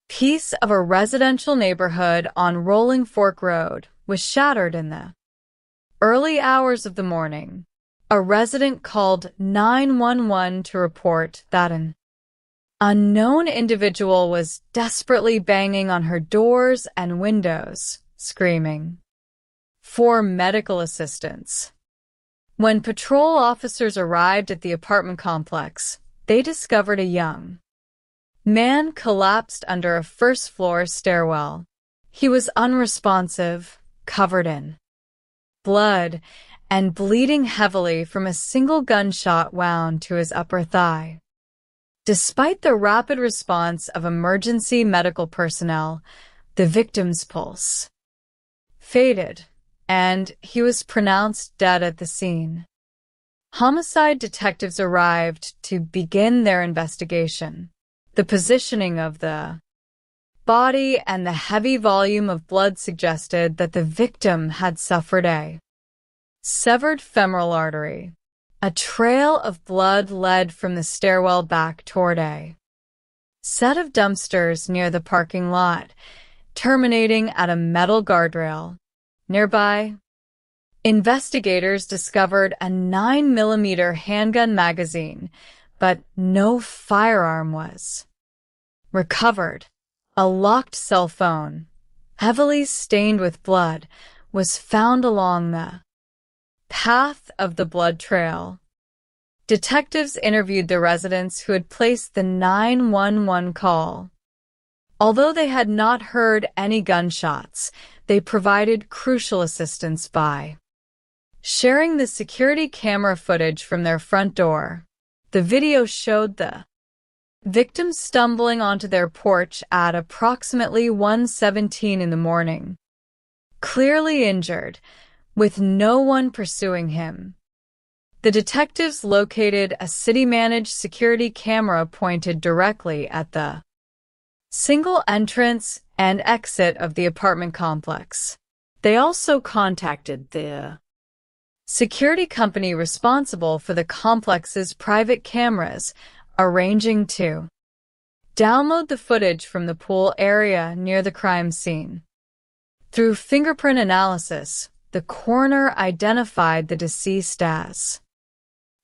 piece of a residential neighborhood on Rolling Fork Road was shattered in the early hours of the morning. A resident called 911 to report that an unknown individual was desperately banging on her doors and windows, screaming for medical assistance. When patrol officers arrived at the apartment complex, they discovered a young man collapsed under a first-floor stairwell. He was unresponsive, covered in blood, and bleeding heavily from a single gunshot wound to his upper thigh. Despite the rapid response of emergency medical personnel, the victim's pulse faded, and he was pronounced dead at the scene. Homicide detectives arrived to begin their investigation. The positioning of the body and the heavy volume of blood suggested that the victim had suffered a severed femoral artery. A trail of blood led from the stairwell back toward a set of dumpsters near the parking lot, terminating at a metal guardrail. Nearby, Investigators discovered a 9mm handgun magazine, but no firearm was. Recovered, a locked cell phone, heavily stained with blood, was found along the path of the blood trail. Detectives interviewed the residents who had placed the 911 call. Although they had not heard any gunshots, they provided crucial assistance by sharing the security camera footage from their front door. The video showed the victim stumbling onto their porch at approximately 1:17 in the morning, clearly injured, with no one pursuing him. The detectives located a city-managed security camera pointed directly at the single entrance and exit of the apartment complex. They also contacted the security company responsible for the complex's private cameras, arranging to download the footage from the pool area near the crime scene. Through fingerprint analysis, the coroner identified the deceased as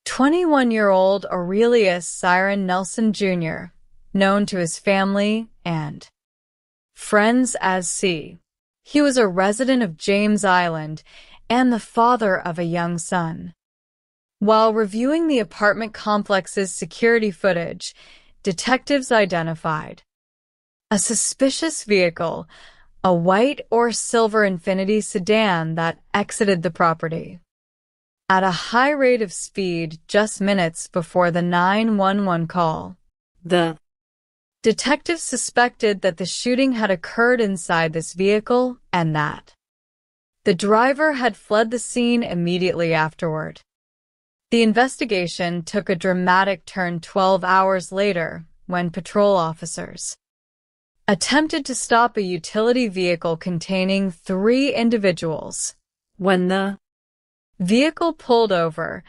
21-year-old Aurelius Siren Nelson Jr., known to his family and friends as C. He was a resident of James Island and the father of a young son. While reviewing the apartment complex's security footage, detectives identified a suspicious vehicle, a white or silver Infiniti sedan that exited the property at a high rate of speed just minutes before the 911 call. The detectives suspected that the shooting had occurred inside this vehicle and that the driver had fled the scene immediately afterward. The investigation took a dramatic turn 12 hours later when patrol officers attempted to stop a utility vehicle containing 3 individuals. When the vehicle pulled over,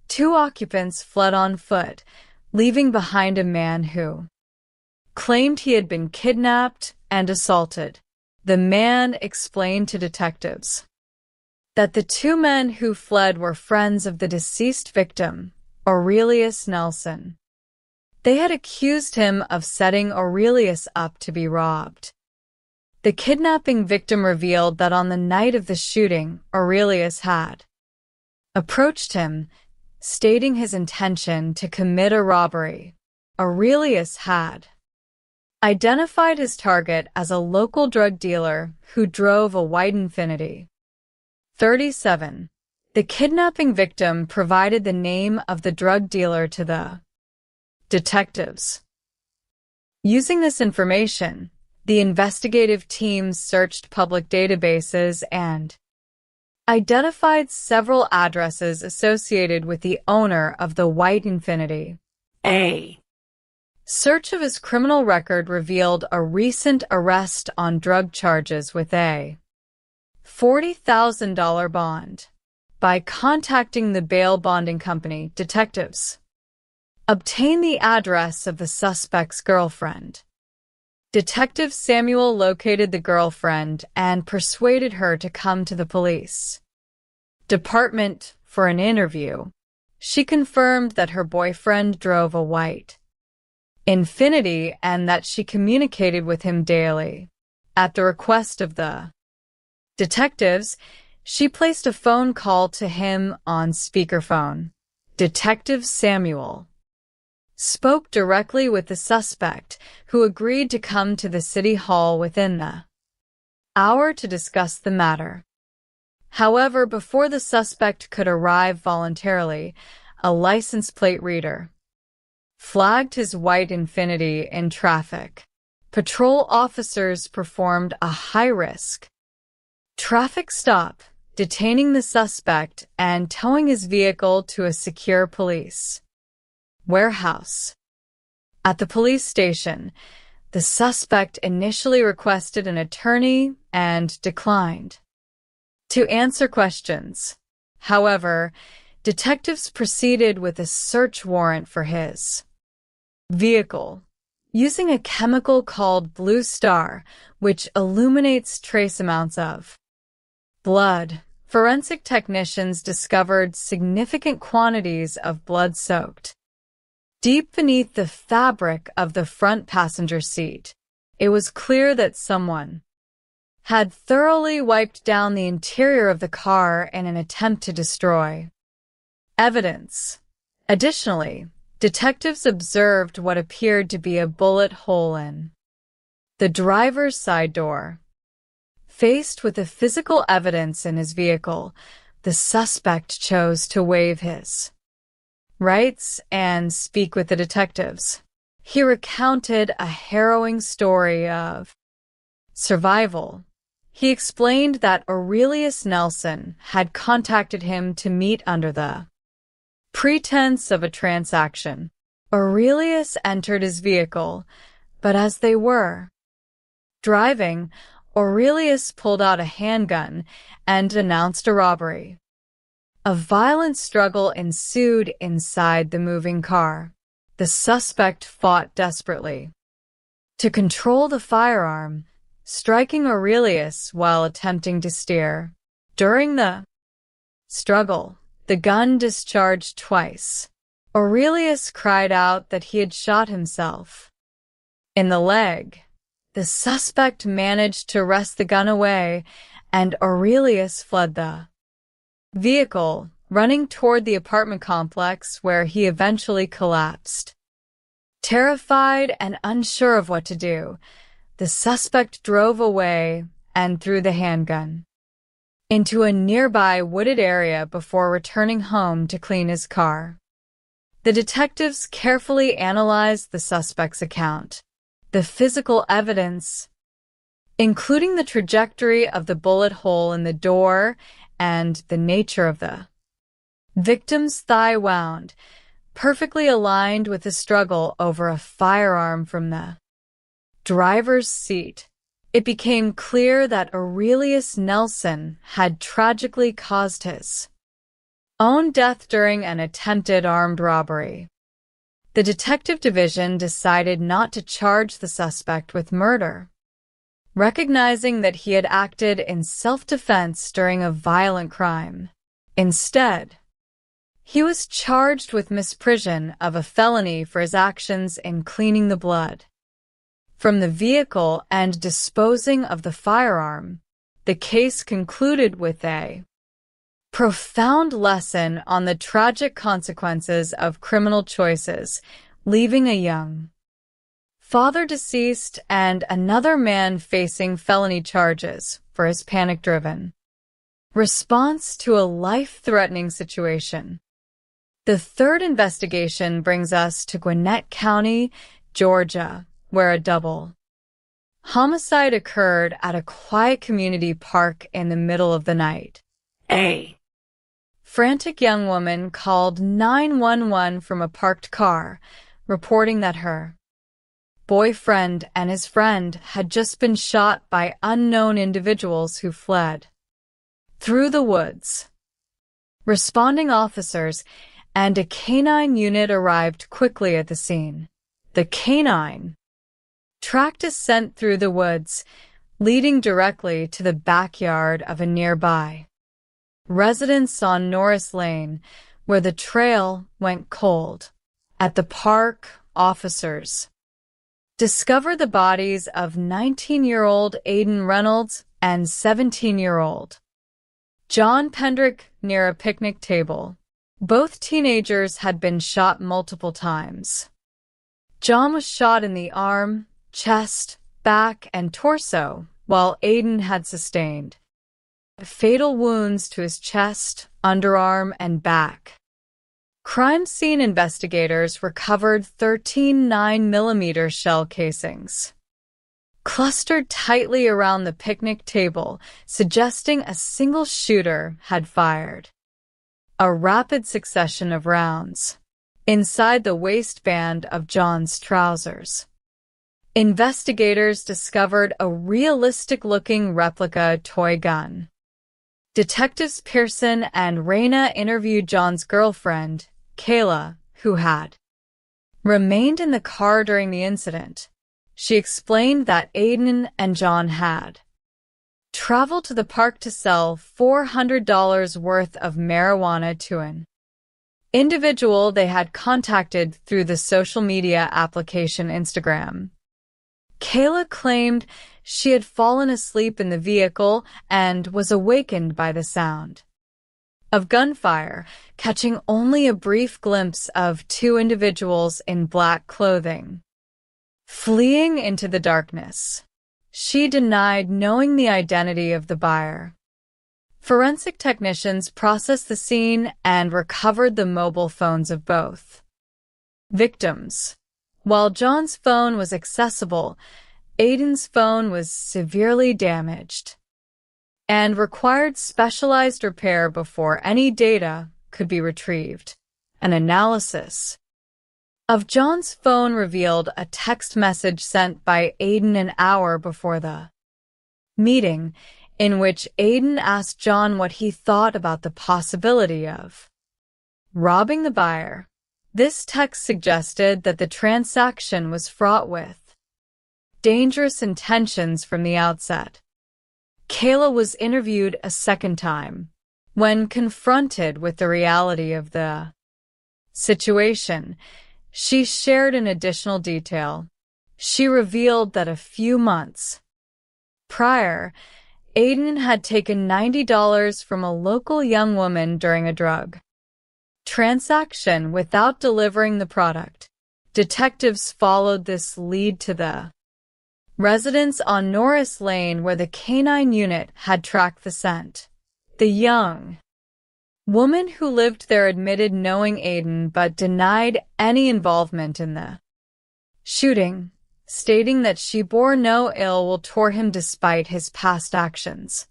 2 occupants fled on foot, leaving behind a man who claimed he had been kidnapped and assaulted. The man explained to detectives that the 2 men who fled were friends of the deceased victim, Aurelius Nelson. They had accused him of setting Aurelius up to be robbed. The kidnapping victim revealed that on the night of the shooting, Aurelius had approached him, stating his intention to commit a robbery. Aurelius had identified his target as a local drug dealer who drove a white Infiniti. 37. The kidnapping victim provided the name of the drug dealer to the detectives. Using this information, the investigative teams searched public databases and identified several addresses associated with the owner of the white Infiniti. A search of his criminal record revealed a recent arrest on drug charges with a $40,000 bond. By contacting the bail bonding company, detectives obtained the address of the suspect's girlfriend. Detective Samuel located the girlfriend and persuaded her to come to the police department for an interview. She confirmed that her boyfriend drove a white Infiniti and that she communicated with him daily. At the request of the detectives, she placed a phone call to him on speakerphone. Detective Samuel spoke directly with the suspect, who agreed to come to the city hall within the hour to discuss the matter. However, before the suspect could arrive voluntarily, a license plate reader flagged his white Infiniti in traffic. Patrol officers performed a high-risk traffic stop, detaining the suspect and towing his vehicle to a secure police warehouse. At the police station, the suspect initially requested an attorney and declined to answer questions. However, detectives proceeded with a search warrant for his vehicle, using a chemical called Blue Star, which illuminates trace amounts of blood, forensic technicians discovered significant quantities of blood-soaked. Deep beneath the fabric of the front passenger seat, it was clear that someone had thoroughly wiped down the interior of the car in an attempt to destroy evidence. Additionally, detectives observed what appeared to be a bullet hole in the driver's side door. Faced with the physical evidence in his vehicle, the suspect chose to waive his rights and speak with the detectives. He recounted a harrowing story of survival. He explained that Aurelius Nelson had contacted him to meet under the pretense of a transaction. Aurelius entered his vehicle, but as they were driving, Aurelius pulled out a handgun and announced a robbery. A violent struggle ensued inside the moving car. The suspect fought desperately to control the firearm, striking Aurelius while attempting to steer. During the struggle, the gun discharged twice. Aurelius cried out that he had shot himself in the leg. The suspect managed to wrest the gun away, and Aurelius fled the vehicle, running toward the apartment complex where he eventually collapsed. Terrified and unsure of what to do, the suspect drove away and threw the handgun into a nearby wooded area before returning home to clean his car. The detectives carefully analyzed the suspect's account. The physical evidence, including the trajectory of the bullet hole in the door and the nature of the victim's thigh wound, perfectly aligned with the struggle over a firearm from the driver's seat. It became clear that Aurelius Nelson had tragically caused his own death during an attempted armed robbery. The detective division decided not to charge the suspect with murder, recognizing that he had acted in self-defense during a violent crime. Instead, he was charged with misprision of a felony for his actions in cleaning the blood from the vehicle and disposing of the firearm. The case concluded with a profound lesson on the tragic consequences of criminal choices, leaving a young father deceased and another man facing felony charges for his panic-driven response to a life-threatening situation. The third investigation brings us to Gwinnett County, Georgia, where a double homicide occurred at a quiet community park in the middle of the night. A frantic young woman called 911 from a parked car, reporting that her boyfriend and his friend had just been shot by unknown individuals who fled through the woods. Responding officers and a canine unit arrived quickly at the scene. The canine tracked a scent through the woods, leading directly to the backyard of a nearby residence on Norris Lane, where the trail went cold. At the park, officers discovered the bodies of 19-year-old Aiden Reynolds and 17-year-old John Pendrick near a picnic table. Both teenagers had been shot multiple times. John was shot in the arm, chest, back, and torso, while Aiden had sustained fatal wounds to his chest, underarm, and back. Crime scene investigators recovered 13 9mm shell casings clustered tightly around the picnic table, suggesting a single shooter had fired a rapid succession of rounds inside the waistband of John's trousers. Investigators discovered a realistic-looking replica toy gun. Detectives Pearson and Raina interviewed John's girlfriend, Kayla, who had remained in the car during the incident. She explained that Aiden and John had traveled to the park to sell $400 worth of marijuana to an individual they had contacted through the social media application Instagram. Kayla claimed she had fallen asleep in the vehicle and was awakened by the sound of gunfire, catching only a brief glimpse of two individuals in black clothing fleeing into the darkness. She denied knowing the identity of the buyer. Forensic technicians processed the scene and recovered the mobile phones of both victims. While John's phone was accessible, Aiden's phone was severely damaged and required specialized repair before any data could be retrieved. An analysis of John's phone revealed a text message sent by Aiden an hour before the meeting, in which Aiden asked John what he thought about the possibility of robbing the buyer. This text suggested that the transaction was fraught with dangerous intentions from the outset. Kayla was interviewed a second time. When confronted with the reality of the situation, she shared an additional detail. She revealed that a few months prior, Aiden had taken $90 from a local young woman during a drug transaction without delivering the product. Detectives followed this lead to the residence on Norris Lane where the canine unit had tracked the scent. The young woman who lived there admitted knowing Aiden but denied any involvement in the shooting, stating that she bore no ill will toward him despite his past actions.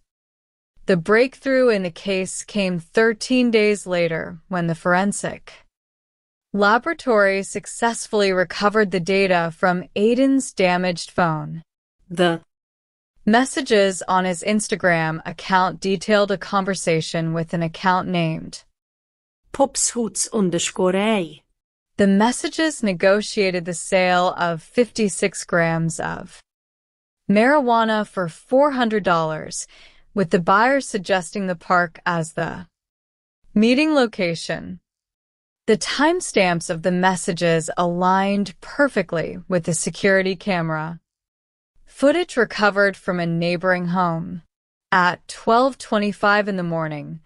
The breakthrough in the case came 13 days later when the forensic laboratory successfully recovered the data from Aiden's damaged phone. The messages on his Instagram account detailed a conversation with an account named Popshoots_A. The messages negotiated the sale of 56 grams of marijuana for $400, with the buyer suggesting the park as the meeting location. The timestamps of the messages aligned perfectly with the security camera footage recovered from a neighboring home. At 12:25 in the morning,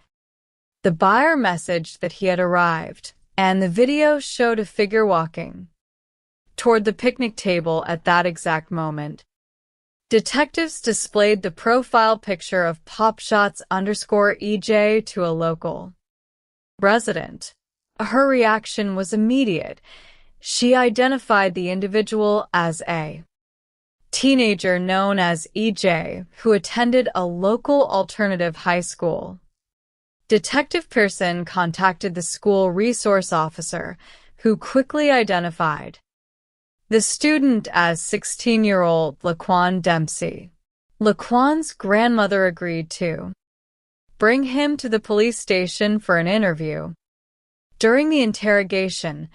the buyer messaged that he had arrived, and the video showed a figure walking toward the picnic table at that exact moment. Detectives displayed the profile picture of Popshots_EJ to a local resident. Her reaction was immediate. She identified the individual as a teenager known as EJ, who attended a local alternative high school. Detective Pearson contacted the school resource officer, who quickly identified the student as 16-year-old Laquan Dempsey. Laquan's grandmother agreed to bring him to the police station for an interview. During the interrogation,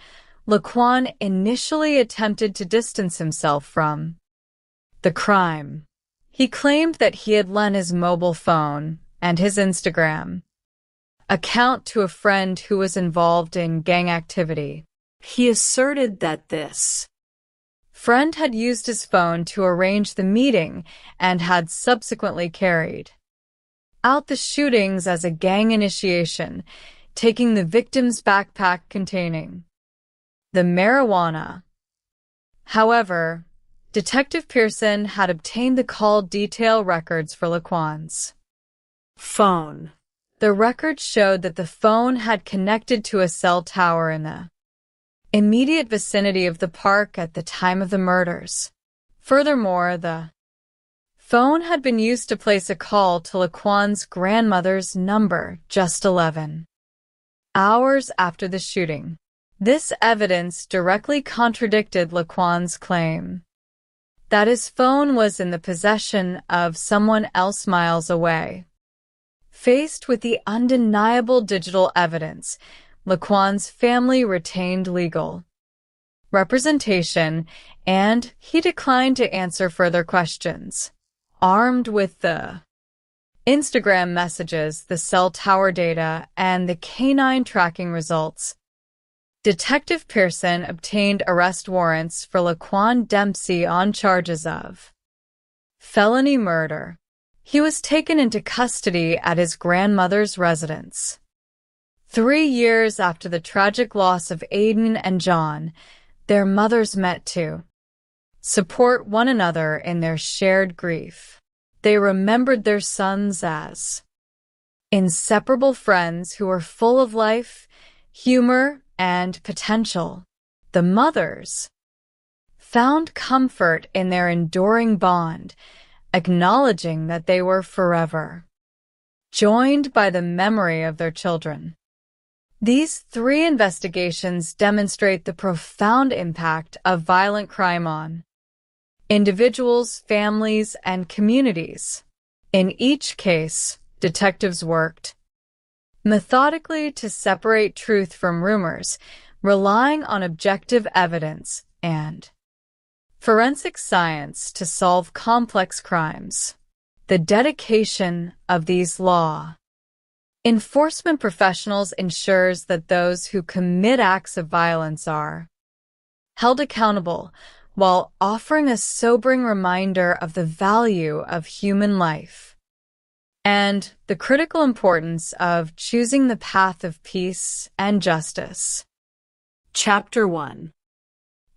Laquan initially attempted to distance himself from the crime. He claimed that he had lent his mobile phone and his Instagram account to a friend who was involved in gang activity. He asserted that this friend had used his phone to arrange the meeting and had subsequently carried out the shootings as a gang initiation, taking the victim's backpack containing the marijuana. However, Detective Pearson had obtained the call detail records for Laquan's phone. The records showed that the phone had connected to a cell tower in the immediate vicinity of the park at the time of the murders. Furthermore, the phone had been used to place a call to Laquan's grandmother's number just 11 hours after the shooting. This evidence directly contradicted Laquan's claim that his phone was in the possession of someone else miles away. Faced with the undeniable digital evidence, Laquan's family retained legal representation, and he declined to answer further questions. Armed with the Instagram messages, the cell tower data, and the canine tracking results. Detective Pearson obtained arrest warrants for Laquan Dempsey on charges of felony murder. He was taken into custody at his grandmother's residence. 3 years after the tragic loss of Aiden and John, their mothers met to support one another in their shared grief. They remembered their sons as inseparable friends who were full of life, humor, and potential. The mothers found comfort in their enduring bond, acknowledging that they were forever joined by the memory of their children. These 3 investigations demonstrate the profound impact of violent crime on individuals, families, and communities. In each case, detectives worked methodically to separate truth from rumors, relying on objective evidence and forensic science to solve complex crimes. The dedication of these law enforcement professionals ensures that those who commit acts of violence are held accountable while offering a sobering reminder of the value of human life and the critical importance of choosing the path of peace and justice. Chapter 1.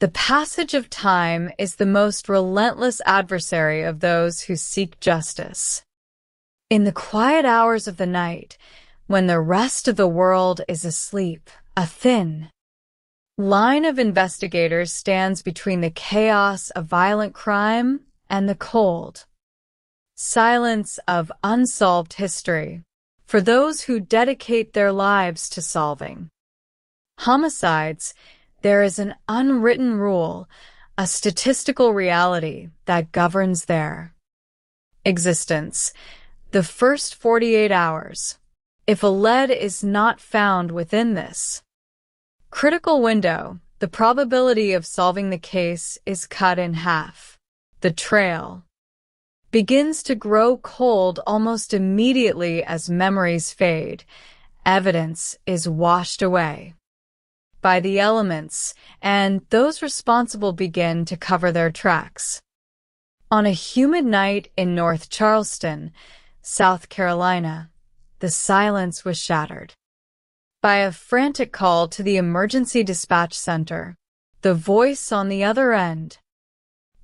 The passage of time is the most relentless adversary of those who seek justice. In the quiet hours of the night, when the rest of the world is asleep, a thin line of investigators stands between the chaos of violent crime and the cold silence of unsolved history for those who dedicate their lives to solving homicides. There is an unwritten rule, a statistical reality that governs their existence. The first 48 hours. If a lead is not found within this critical window, the probability of solving the case is cut in half. The trail begins to grow cold almost immediately as memories fade. Evidence is washed away by the elements, and those responsible begin to cover their tracks. On a humid night in North Charleston, South Carolina, the silence was shattered by a frantic call to the emergency dispatch center. The voice on the other end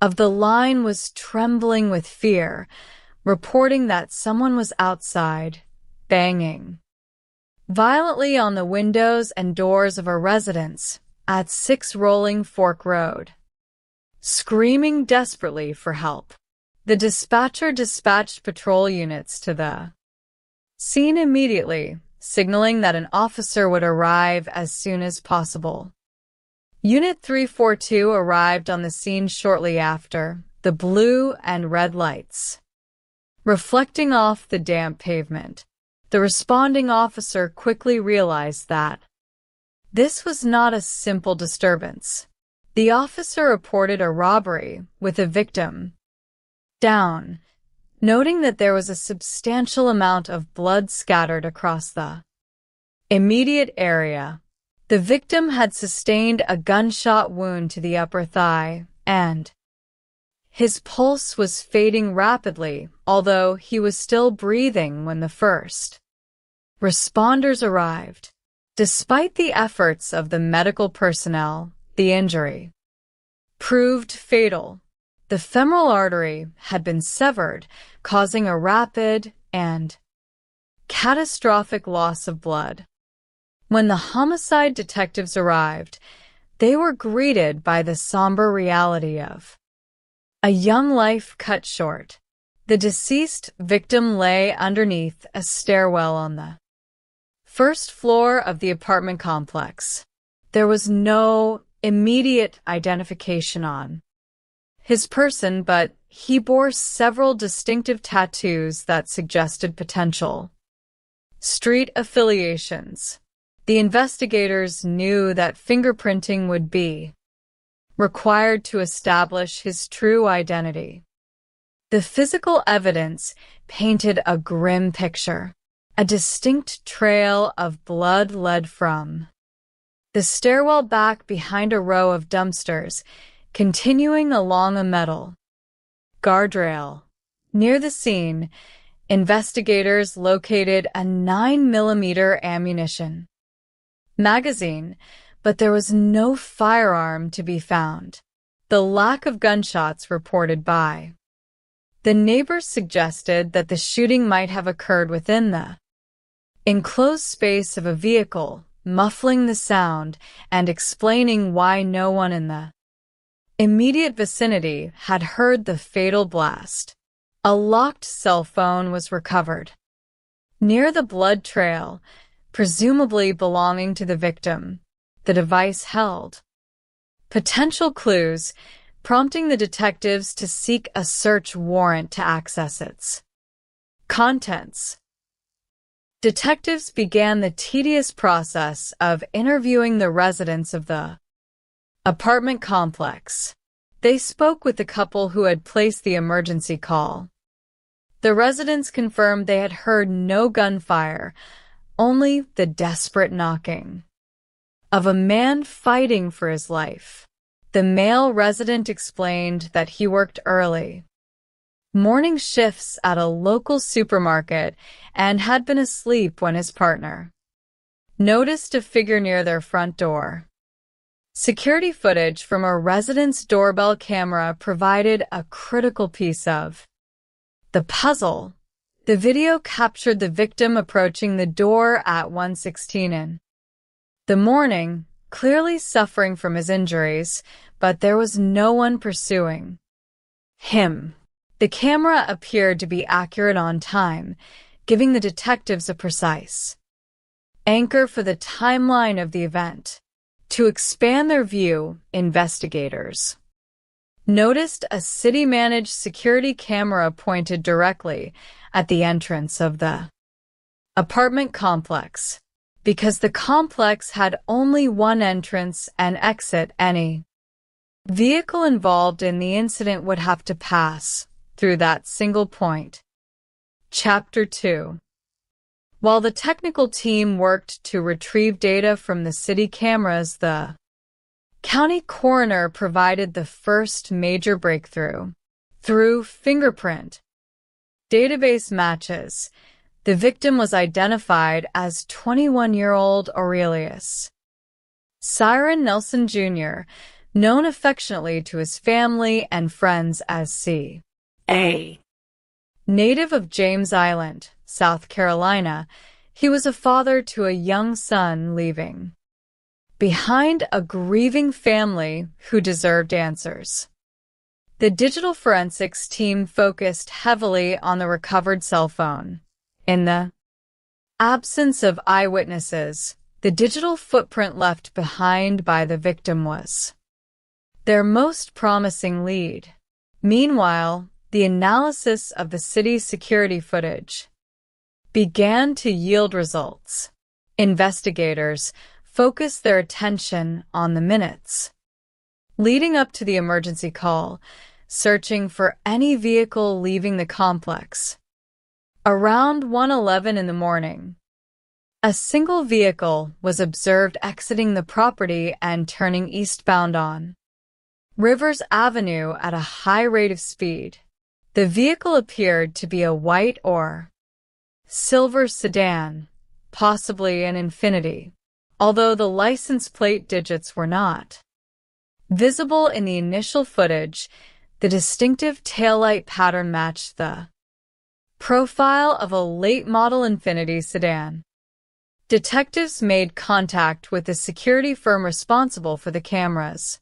of the line was trembling with fear, reporting that someone was outside, banging violently on the windows and doors of a residence at 6 Rolling Fork Road, screaming desperately for help. The dispatcher dispatched patrol units to the scene immediately, signaling that an officer would arrive as soon as possible. Unit 342 arrived on the scene shortly after, the blue and red lights reflecting off the damp pavement. The responding officer quickly realized that this was not a simple disturbance. The officer reported a robbery with a victim down, noting that there was a substantial amount of blood scattered across the immediate area. The victim had sustained a gunshot wound to the upper thigh, and his pulse was fading rapidly, although he was still breathing when the first responders arrived. Despite the efforts of the medical personnel, the injury proved fatal. The femoral artery had been severed, causing a rapid and catastrophic loss of blood. When the homicide detectives arrived, they were greeted by the somber reality of a young life cut short. The deceased victim lay underneath a stairwell on the first floor of the apartment complex. There was no immediate identification on his person, but he bore several distinctive tattoos that suggested potential street affiliations. The investigators knew that fingerprinting would be required to establish his true identity. The physical evidence painted a grim picture. A distinct trail of blood led from the stairwell back behind a row of dumpsters, continuing along a metal guardrail. Near the scene, investigators located a 9mm ammunition magazine, but there was no firearm to be found. The lack of gunshots reported by the neighbors suggested that the shooting might have occurred within the enclosed space of a vehicle, muffling the sound and explaining why no one in the immediate vicinity had heard the fatal blast. A locked cell phone was recovered near the blood trail, presumably belonging to the victim. The device held potential clues, prompting the detectives to seek a search warrant to access its contents. Detectives began the tedious process of interviewing the residents of the apartment complex. They spoke with the couple who had placed the emergency call. The residents confirmed they had heard no gunfire, only the desperate knocking of a man fighting for his life. The male resident explained that he worked early morning shifts at a local supermarket and had been asleep when his partner noticed a figure near their front door. Security footage from a resident's doorbell camera provided a critical piece of the puzzle. The video captured the victim approaching the door at 1:16 in the morning, clearly suffering from his injuries, but there was no one pursuing him. The camera appeared to be accurate on time, giving the detectives a precise anchor for the timeline of the event. To expand their view, investigators noticed a city-managed security camera pointed directly at the entrance of the apartment complex. Because the complex had only one entrance and exit, any vehicle involved in the incident would have to pass through that single point. Chapter 2. While the technical team worked to retrieve data from the city cameras, the county coroner provided the first major breakthrough. Through fingerprint database matches, the victim was identified as 21-year-old Aurelius Siren Nelson Jr., known affectionately to his family and friends as C.A. Native of James Island, South Carolina, he was a father to a young son leaving behind a grieving family who deserved answers. The digital forensics team focused heavily on the recovered cell phone. In the absence of eyewitnesses, the digital footprint left behind by the victim was their most promising lead. Meanwhile, the analysis of the city's security footage began to yield results. Investigators focused their attention on the minutes leading up to the emergency call, searching for any vehicle leaving the complex. Around 1:11 in the morning, a single vehicle was observed exiting the property and turning eastbound on Rivers Avenue at a high rate of speed. The vehicle appeared to be a white or silver sedan, possibly an Infiniti, although the license plate digits were not visible in the initial footage. The distinctive taillight pattern matched the profile of a late-model Infiniti sedan. Detectives made contact with the security firm responsible for the cameras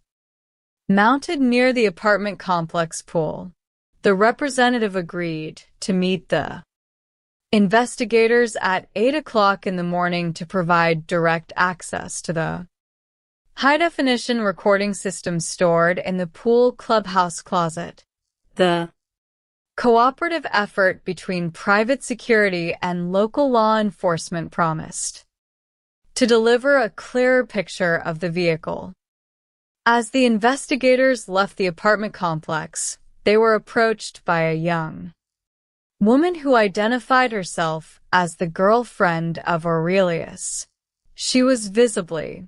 mounted near the apartment complex pool. The representative agreed to meet the investigators at 8 o'clock in the morning to provide direct access to the high-definition recording system stored in the pool clubhouse closet. The cooperative effort between private security and local law enforcement promised to deliver a clearer picture of the vehicle. As the investigators left the apartment complex, they were approached by a young woman who identified herself as the girlfriend of Aurelius. She was visibly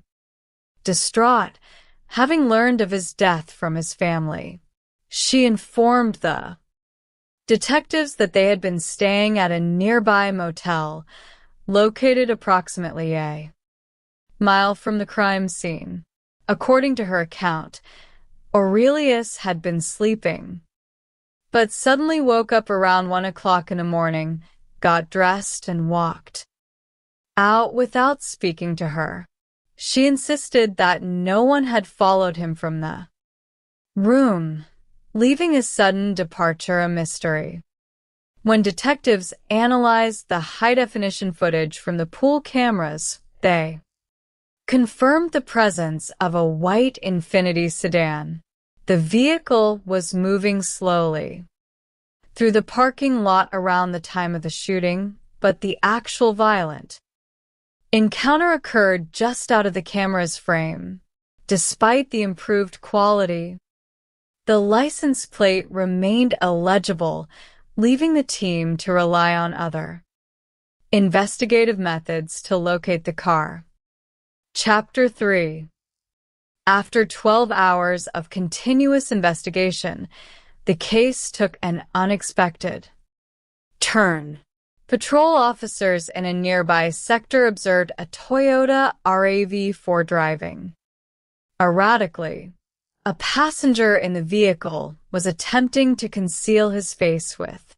distraught, having learned of his death from his family. She informed the detectives that they had been staying at a nearby motel located approximately a mile from the crime scene. According to her account, Aurelius had been sleeping, but suddenly woke up around 1 o'clock in the morning, got dressed, and walked out without speaking to her. She insisted that no one had followed him from the room, leaving his sudden departure a mystery. When detectives analyzed the high-definition footage from the pool cameras, they confirmed the presence of a white Infiniti sedan. The vehicle was moving slowly through the parking lot around the time of the shooting, but the actual violent encounter occurred just out of the camera's frame. Despite the improved quality, the license plate remained illegible, leaving the team to rely on other investigative methods to locate the car. Chapter 3. After 12 hours of continuous investigation, the case took an unexpected turn. Patrol officers in a nearby sector observed a Toyota RAV4 driving erratically. A passenger in the vehicle was attempting to conceal his face with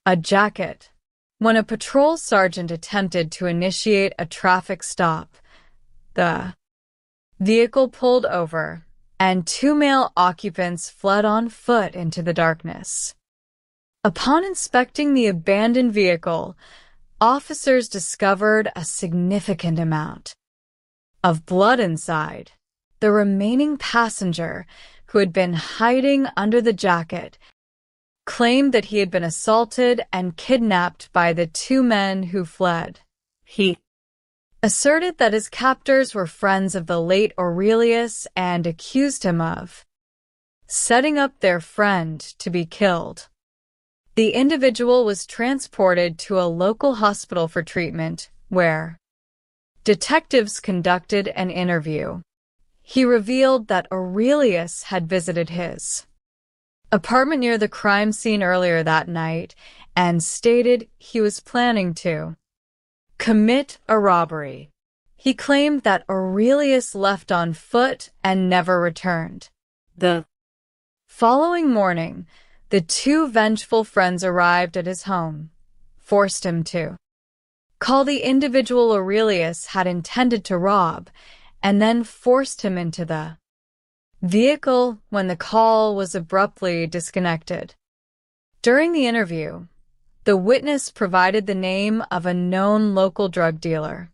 a jacket. When a patrol sergeant attempted to initiate a traffic stop, the vehicle pulled over, and 2 male occupants fled on foot into the darkness. Upon inspecting the abandoned vehicle, officers discovered a significant amount of blood inside. The remaining passenger, who had been hiding under the jacket, claimed that he had been assaulted and kidnapped by the 2 men who fled. He asserted that his captors were friends of the late Aurelius and accused him of setting up their friend to be killed. The individual was transported to a local hospital for treatment, where detectives conducted an interview. He revealed that Aurelius had visited his apartment near the crime scene earlier that night and stated he was planning to commit a robbery. He claimed that Aurelius left on foot and never returned. The following morning, the 2 vengeful friends arrived at his home, forced him to call the individual Aurelius had intended to rob, and then forced him into the vehicle when the call was abruptly disconnected. During the interview, the witness provided the name of a known local drug dealer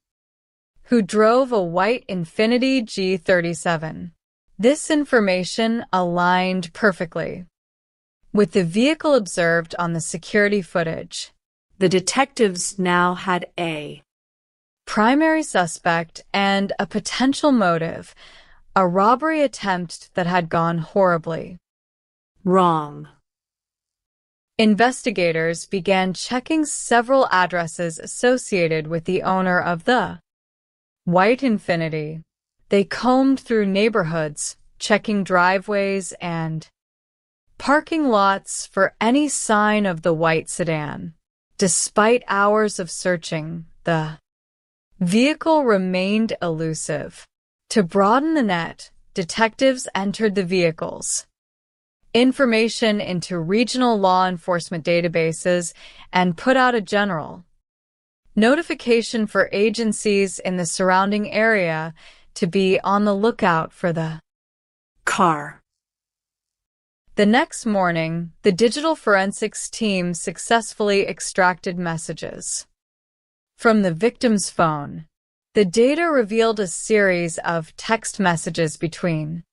who drove a white Infiniti G37. This information aligned perfectly with the vehicle observed on the security footage. The detectives now had a primary suspect and a potential motive, a robbery attempt that had gone horribly wrong. Investigators began checking several addresses associated with the owner of the white Infiniti. They combed through neighborhoods, checking driveways and parking lots for any sign of the white sedan. Despite hours of searching, the vehicle remained elusive. To broaden the net, detectives entered the vehicle's information into regional law enforcement databases and put out a general notification for agencies in the surrounding area to be on the lookout for the car. The next morning, the digital forensics team successfully extracted messages from the victim's phone. The data revealed a series of text messages between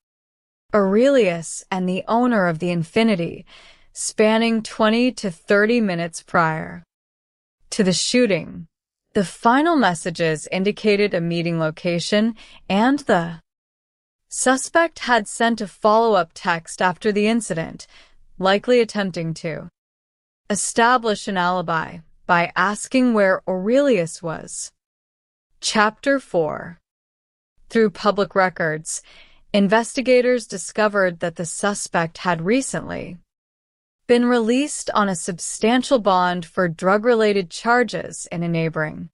Aurelius and the owner of the Infiniti, spanning 20 to 30 minutes prior to the shooting. The final messages indicated a meeting location, and the suspect had sent a follow-up text after the incident, likely attempting to establish an alibi by asking where Aurelius was. Chapter 4. Through public records, investigators discovered that the suspect had recently been released on a substantial bond for drug-related charges in a neighboring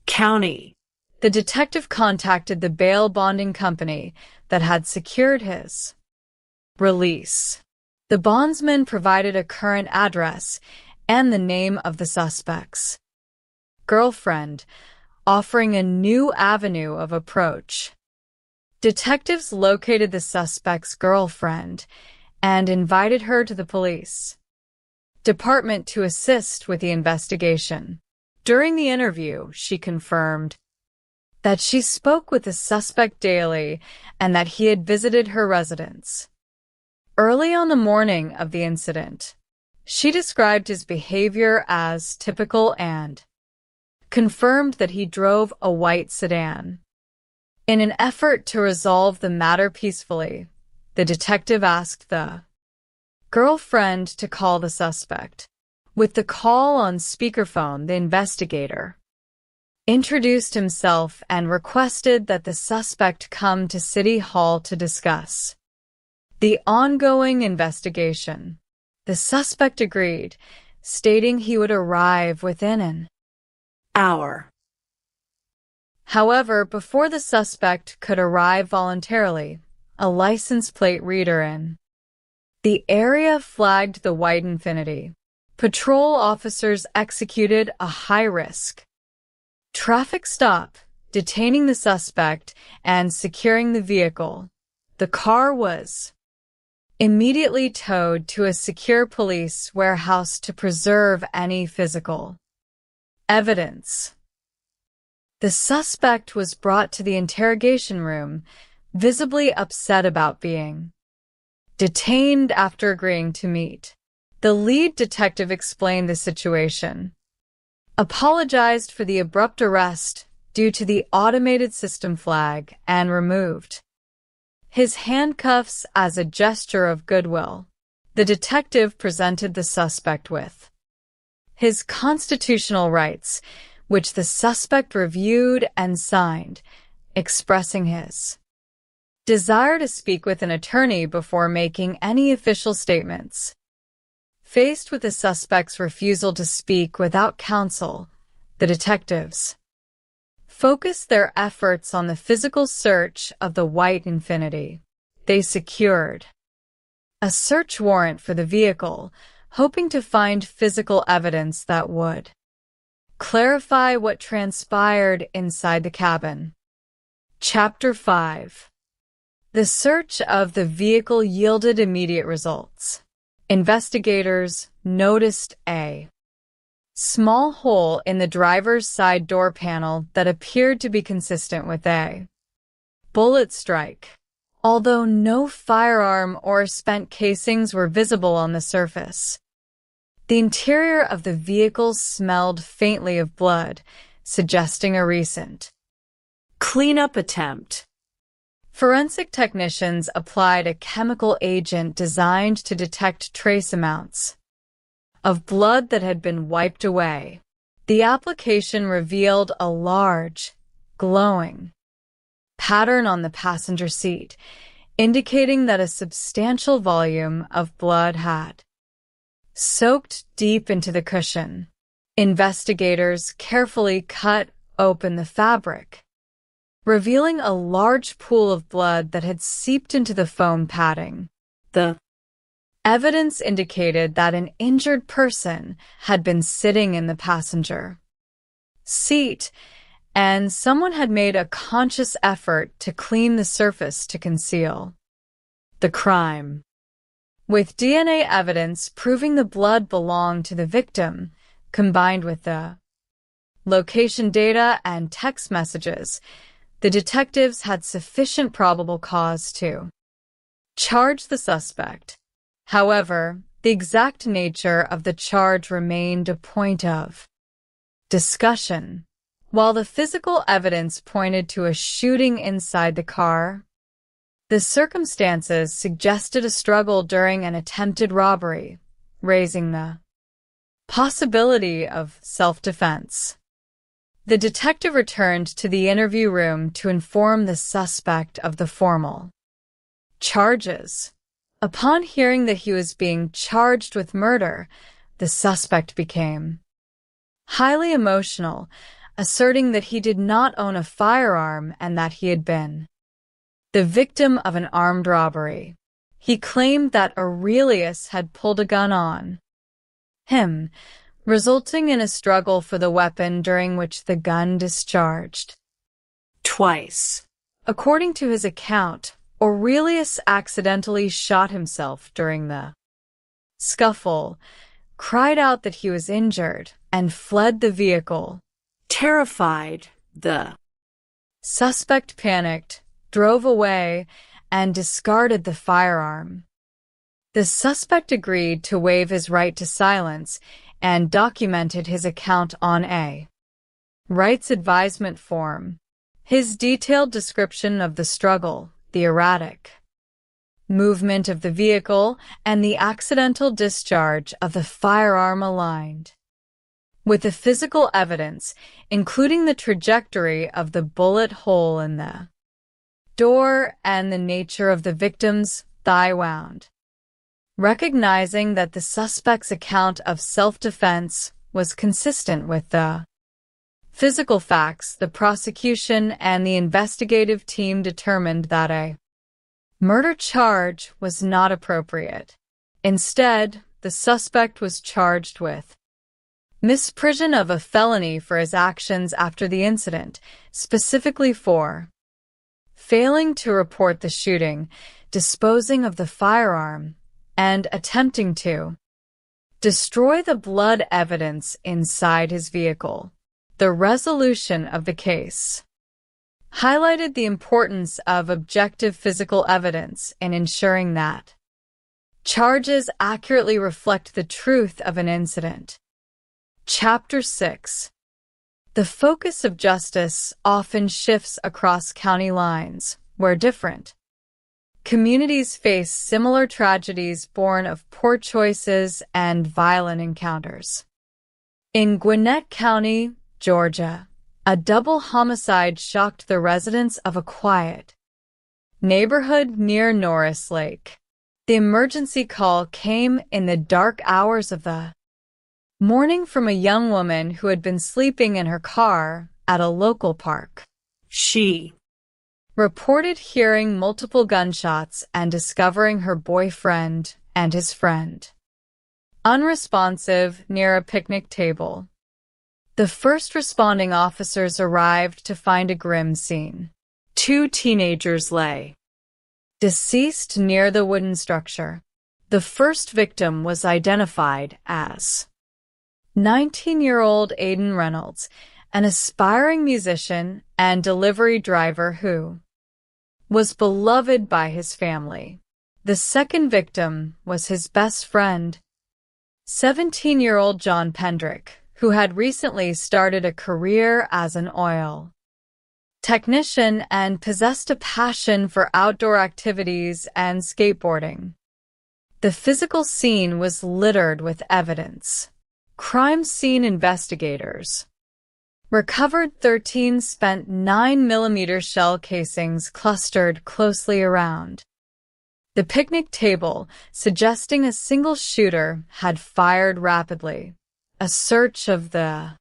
county. The detective contacted the bail bonding company that had secured his release. The bondsman provided a current address and the name of the suspect's girlfriend, offering a new avenue of approach. Detectives located the suspect's girlfriend and invited her to the police department to assist with the investigation. During the interview, she confirmed that she spoke with the suspect daily and that he had visited her residence. Early on the morning of the incident, she described his behavior as typical and confirmed that he drove a white sedan. In an effort to resolve the matter peacefully, the detective asked the girlfriend to call the suspect. With the call on speakerphone, the investigator introduced himself and requested that the suspect come to City Hall to discuss the ongoing investigation. The suspect agreed, stating he would arrive within an hour. However, before the suspect could arrive voluntarily, a license plate reader in the area flagged the white Infiniti. Patrol officers executed a high-risk traffic stop, detaining the suspect and securing the vehicle. The car was immediately towed to a secure police warehouse to preserve any physical evidence. The suspect was brought to the interrogation room, visibly upset about being detained after agreeing to meet. The lead detective explained the situation, apologized for the abrupt arrest due to the automated system flag, and removed his handcuffs as a gesture of goodwill. The detective presented the suspect with his constitutional rights, which the suspect reviewed and signed, expressing his desire to speak with an attorney before making any official statements. Faced with the suspect's refusal to speak without counsel, the detectives focused their efforts on the physical search of the white Infiniti. They secured a search warrant for the vehicle, hoping to find physical evidence that would clarify what transpired inside the cabin. Chapter 5. The search of the vehicle yielded immediate results. Investigators noticed a small hole in the driver's side door panel that appeared to be consistent with a bullet strike. Although no firearm or spent casings were visible on the surface, the interior of the vehicle smelled faintly of blood, suggesting a recent cleanup attempt. Forensic technicians applied a chemical agent designed to detect trace amounts of blood that had been wiped away. The application revealed a large, glowing pattern on the passenger seat, indicating that a substantial volume of blood had soaked deep into the cushion. Investigators carefully cut open the fabric, revealing a large pool of blood that had seeped into the foam padding. The evidence indicated that an injured person had been sitting in the passenger seat, and someone had made a conscious effort to clean the surface to conceal the crime. With DNA evidence proving the blood belonged to the victim, combined with the location data and text messages, the detectives had sufficient probable cause to charge the suspect. However, the exact nature of the charge remained a point of discussion. While the physical evidence pointed to a shooting inside the car, The circumstances suggested a struggle during an attempted robbery, raising the possibility of self-defense. The detective returned to the interview room to inform the suspect of the formal charges. Upon hearing that he was being charged with murder, the suspect became highly emotional, asserting that he did not own a firearm and that he had been the victim of an armed robbery. He claimed that Aurelius had pulled a gun on him, resulting in a struggle for the weapon during which the gun discharged twice. According to his account, Aurelius accidentally shot himself during the scuffle, cried out that he was injured, and fled the vehicle. Terrified, the suspect panicked, drove away, and discarded the firearm. The suspect agreed to waive his right to silence and documented his account on a rights advisement form. His detailed description of the struggle, the erratic movement of the vehicle, and the accidental discharge of the firearm aligned with the physical evidence, including the trajectory of the bullet hole in the door and the nature of the victim's thigh wound. Recognizing that the suspect's account of self-defense was consistent with the physical facts, the prosecution and the investigative team determined that a murder charge was not appropriate. Instead, the suspect was charged with misprision of a felony for his actions after the incident, specifically for failing to report the shooting, disposing of the firearm, and attempting to destroy the blood evidence inside his vehicle. The resolution of the case highlighted the importance of objective physical evidence in ensuring that charges accurately reflect the truth of an incident. Chapter 6. The focus of justice often shifts across county lines, where different communities face similar tragedies born of poor choices and violent encounters. In Gwinnett County, Georgia, a double homicide shocked the residents of a quiet neighborhood near Norris Lake. The emergency call came in the dark hours of the morning from a young woman who had been sleeping in her car at a local park. She reported hearing multiple gunshots and discovering her boyfriend and his friend unresponsive near a picnic table. The first responding officers arrived to find a grim scene. 2 teenagers lay deceased near the wooden structure. The first victim was identified as 19-year-old Aiden Reynolds, an aspiring musician and delivery driver who was beloved by his family. The second victim was his best friend, 17-year-old John Pendrick, who had recently started a career as an oil technician and possessed a passion for outdoor activities and skateboarding. The physical scene was littered with evidence. Crime scene investigators recovered 13 spent 9mm shell casings clustered closely around the picnic table, suggesting a single shooter had fired rapidly. A search of the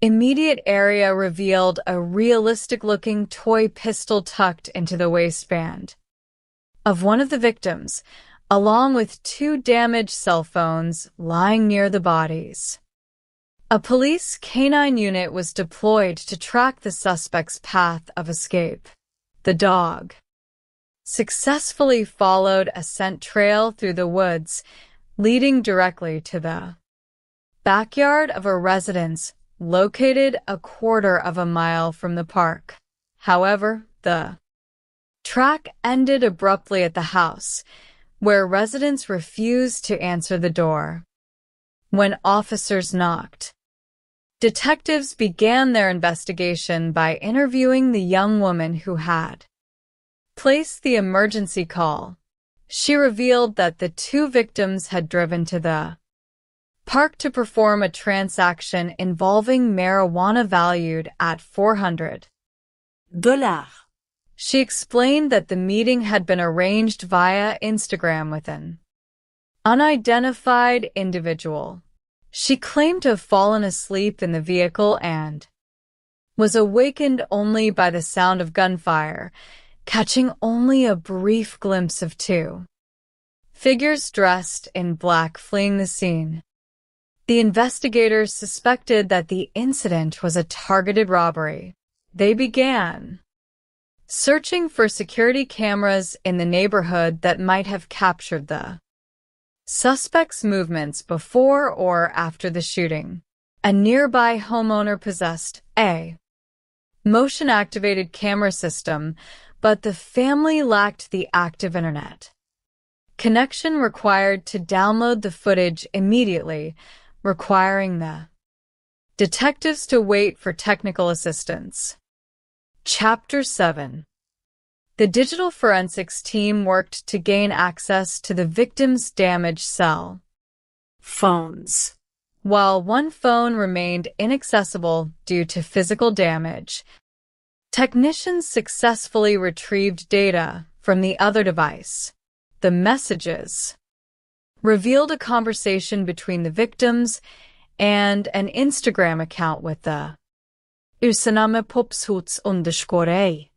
immediate area revealed a realistic-looking toy pistol tucked into the waistband of one of the victims, along with 2 damaged cell phones lying near the bodies. A police canine unit was deployed to track the suspect's path of escape. The dog successfully followed a scent trail through the woods, leading directly to the backyard of a residence located a quarter of a mile from the park. However, the track ended abruptly at the house, where residents refused to answer the door. When officers knocked, detectives began their investigation by interviewing the young woman who had placed the emergency call. She revealed that the two victims had driven to the park to perform a transaction involving marijuana valued at $400. She explained that the meeting had been arranged via Instagram with an unidentified individual. She claimed to have fallen asleep in the vehicle and was awakened only by the sound of gunfire, catching only a brief glimpse of two figures dressed in black fleeing the scene. The investigators suspected that the incident was a targeted robbery. They began searching for security cameras in the neighborhood that might have captured the suspect's movements before or after the shooting. A nearby homeowner possessed a motion-activated camera system, but the family lacked the active internet connection required to download the footage immediately, requiring the detectives to wait for technical assistance. Chapter 7. The digital forensics team worked to gain access to the victim's damaged cell phones. While one phone remained inaccessible due to physical damage, technicians successfully retrieved data from the other device. The messages revealed a conversation between the victims and an Instagram account with the username popshuts_.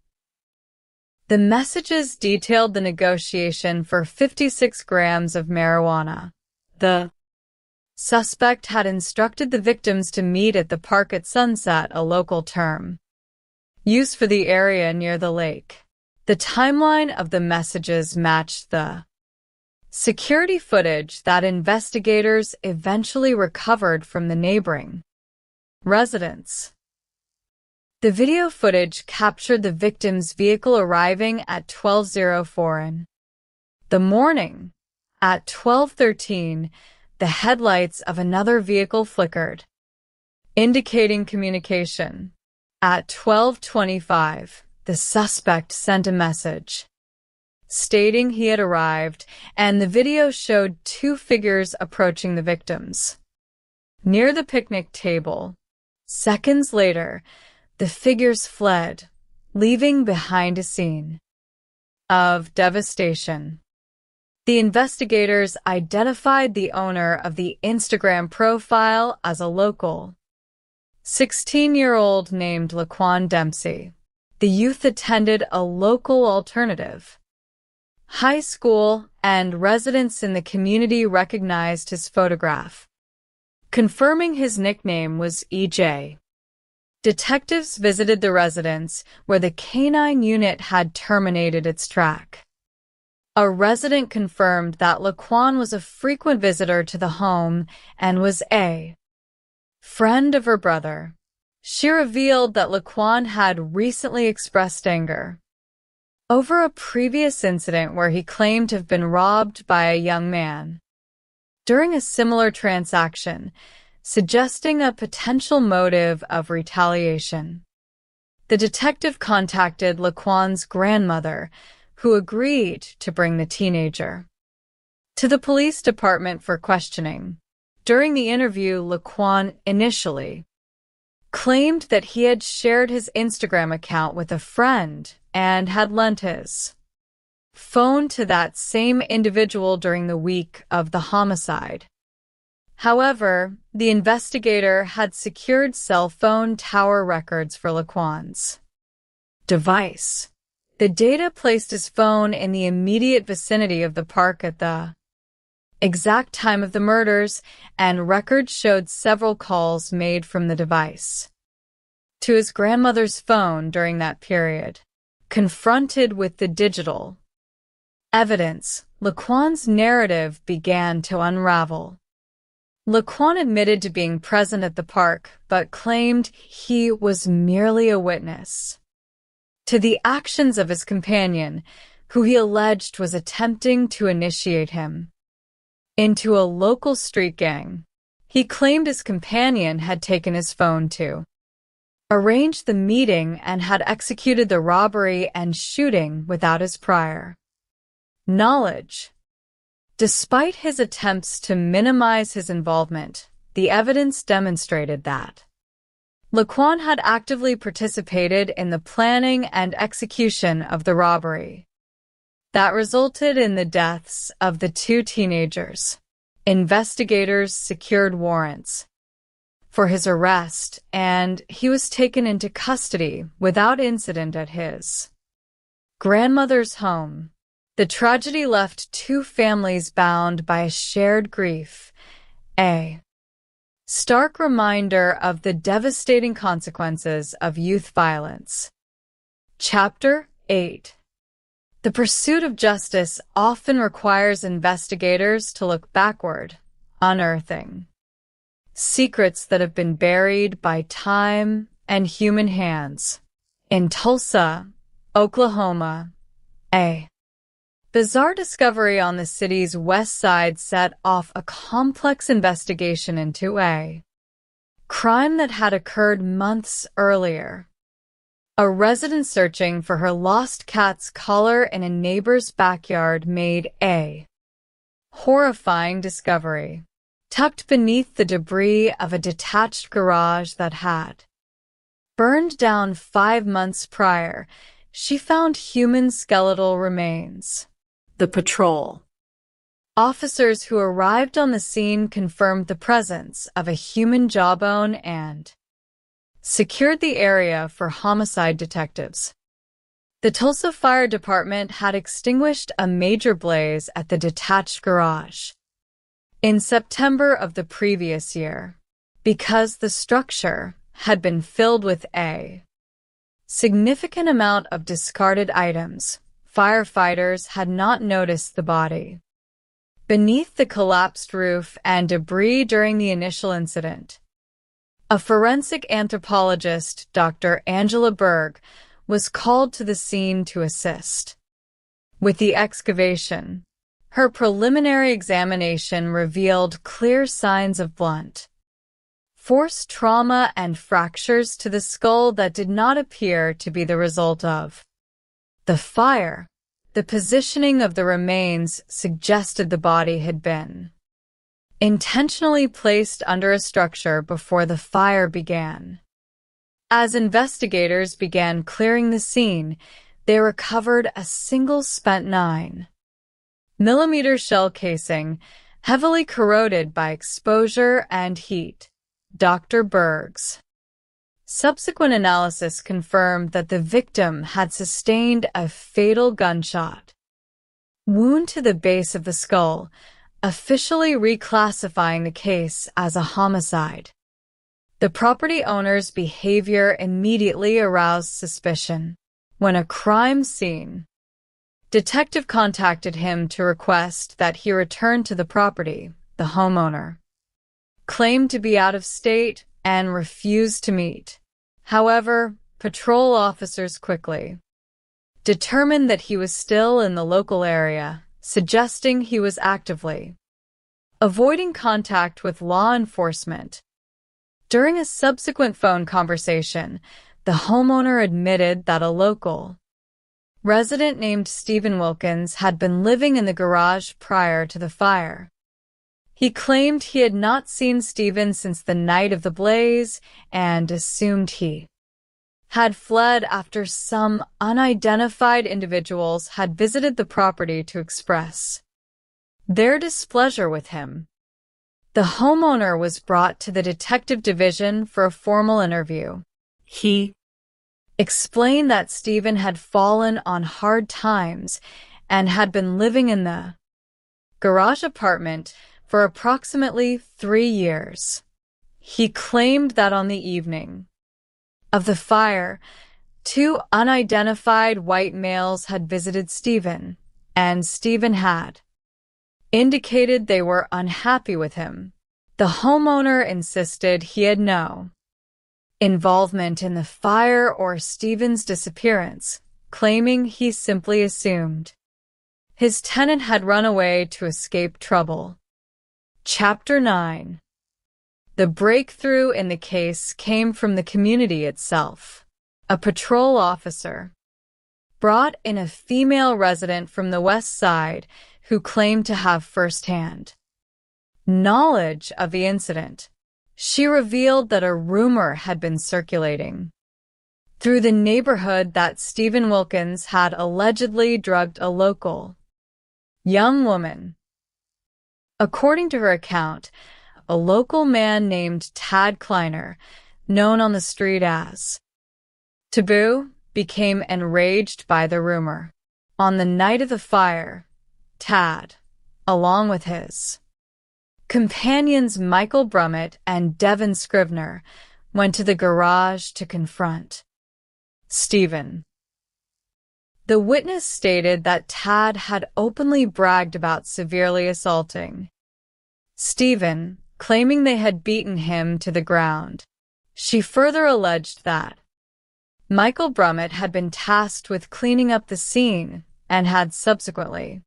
The messages detailed the negotiation for 56 grams of marijuana. The suspect had instructed the victims to meet at the park at sunset, a local term used for the area near the lake. The timeline of the messages matched the security footage that investigators eventually recovered from the neighboring residence. The video footage captured the victim's vehicle arriving at 12:04 in the morning. At 12:13, the headlights of another vehicle flickered, indicating communication. At 12:25, the suspect sent a message stating he had arrived, and the video showed two figures approaching the victims near the picnic table. Seconds later, the figures fled, leaving behind a scene of devastation. The investigators identified the owner of the Instagram profile as a local 16-year-old named Laquan Dempsey. The youth attended a local alternative high school, and residents in the community recognized his photograph, confirming his nickname was EJ. Detectives visited the residence where the K-9 unit had terminated its track. A resident confirmed that Laquan was a frequent visitor to the home and was a friend of her brother. She revealed that Laquan had recently expressed anger over a previous incident where he claimed to have been robbed by a young man during a similar transaction, suggesting a potential motive of retaliation. The detective contacted Laquan's grandmother, who agreed to bring the teenager to the police department for questioning. During the interview, Laquan initially claimed that he had shared his Instagram account with a friend and had lent his phone to that same individual during the week of the homicide. However, the investigator had secured cell phone tower records for Laquan's device. The data placed his phone in the immediate vicinity of the park at the exact time of the murders, and records showed several calls made from the device to his grandmother's phone during that period. Confronted with the digital evidence, Laquan's narrative began to unravel. Laquan admitted to being present at the park, but claimed he was merely a witness to the actions of his companion, who he alleged was attempting to initiate him into a local street gang. He claimed his companion had taken his phone to arranged the meeting and had executed the robbery and shooting without his prior knowledge. Despite his attempts to minimize his involvement, the evidence demonstrated that Laquan had actively participated in the planning and execution of the robbery that resulted in the deaths of the two teenagers. Investigators secured warrants for his arrest, and he was taken into custody without incident at his grandmother's home. The tragedy left two families bound by a shared grief, a stark reminder of the devastating consequences of youth violence. Chapter 8. The pursuit of justice often requires investigators to look backward, unearthing secrets that have been buried by time and human hands. In Tulsa, Oklahoma, a bizarre discovery on the city's west side set off a complex investigation into a crime that had occurred months earlier. A resident searching for her lost cat's collar in a neighbor's backyard made a horrifying discovery. Tucked beneath the debris of a detached garage that had burned down 5 months prior, she found human skeletal remains. The patrol officers who arrived on the scene confirmed the presence of a human jawbone and secured the area for homicide detectives. The Tulsa Fire Department had extinguished a major blaze at the detached garage in September of the previous year, because the structure had been filled with a significant amount of discarded items. Firefighters had not noticed the body beneath the collapsed roof and debris during the initial incident. A forensic anthropologist, Dr. Angela Berg, was called to the scene to assist with the excavation. Her preliminary examination revealed clear signs of blunt force trauma and fractures to the skull that did not appear to be the result of the fire. The positioning of the remains suggested the body had been intentionally placed under a structure before the fire began. As investigators began clearing the scene, they recovered a single spent 9mm shell casing, heavily corroded by exposure and heat. Dr. Berg's subsequent analysis confirmed that the victim had sustained a fatal gunshot wound to the base of the skull, officially reclassifying the case as a homicide. The property owner's behavior immediately aroused suspicion. When a crime scene detective contacted him to request that he return to the property, the homeowner claimed to be out of state and refused to meet. However, patrol officers quickly determined that he was still in the local area, suggesting he was actively avoiding contact with law enforcement. During a subsequent phone conversation, the homeowner admitted that a local resident named Stephen Wilkins had been living in the garage prior to the fire. He claimed he had not seen Stephen since the night of the blaze and assumed he had fled after some unidentified individuals had visited the property to express their displeasure with him. The homeowner was brought to the detective division for a formal interview. He explained that Stephen had fallen on hard times and had been living in the garage apartment for approximately 3 years. He claimed that on the evening of the fire, 2 unidentified white males had visited Stephen, and Stephen had indicated they were unhappy with him. The homeowner insisted he had no involvement in the fire or Stephen's disappearance, claiming he simply assumed his tenant had run away to escape trouble. Chapter 9. The breakthrough in the case came from the community itself. A patrol officer brought in a female resident from the West Side who claimed to have firsthand knowledge of the incident. She revealed that a rumor had been circulating through the neighborhood that Stephen Wilkins had allegedly drugged a local young woman. According to her account, a local man named Tad Kleiner, known on the street as Taboo, became enraged by the rumor. On the night of the fire, Tad, along with his companions Michael Brummett and Devin Scrivener, went to the garage to confront Stephen. The witness stated that Tad had openly bragged about severely assaulting Stephen, claiming they had beaten him to the ground. She further alleged that Michael Brummett had been tasked with cleaning up the scene and had subsequently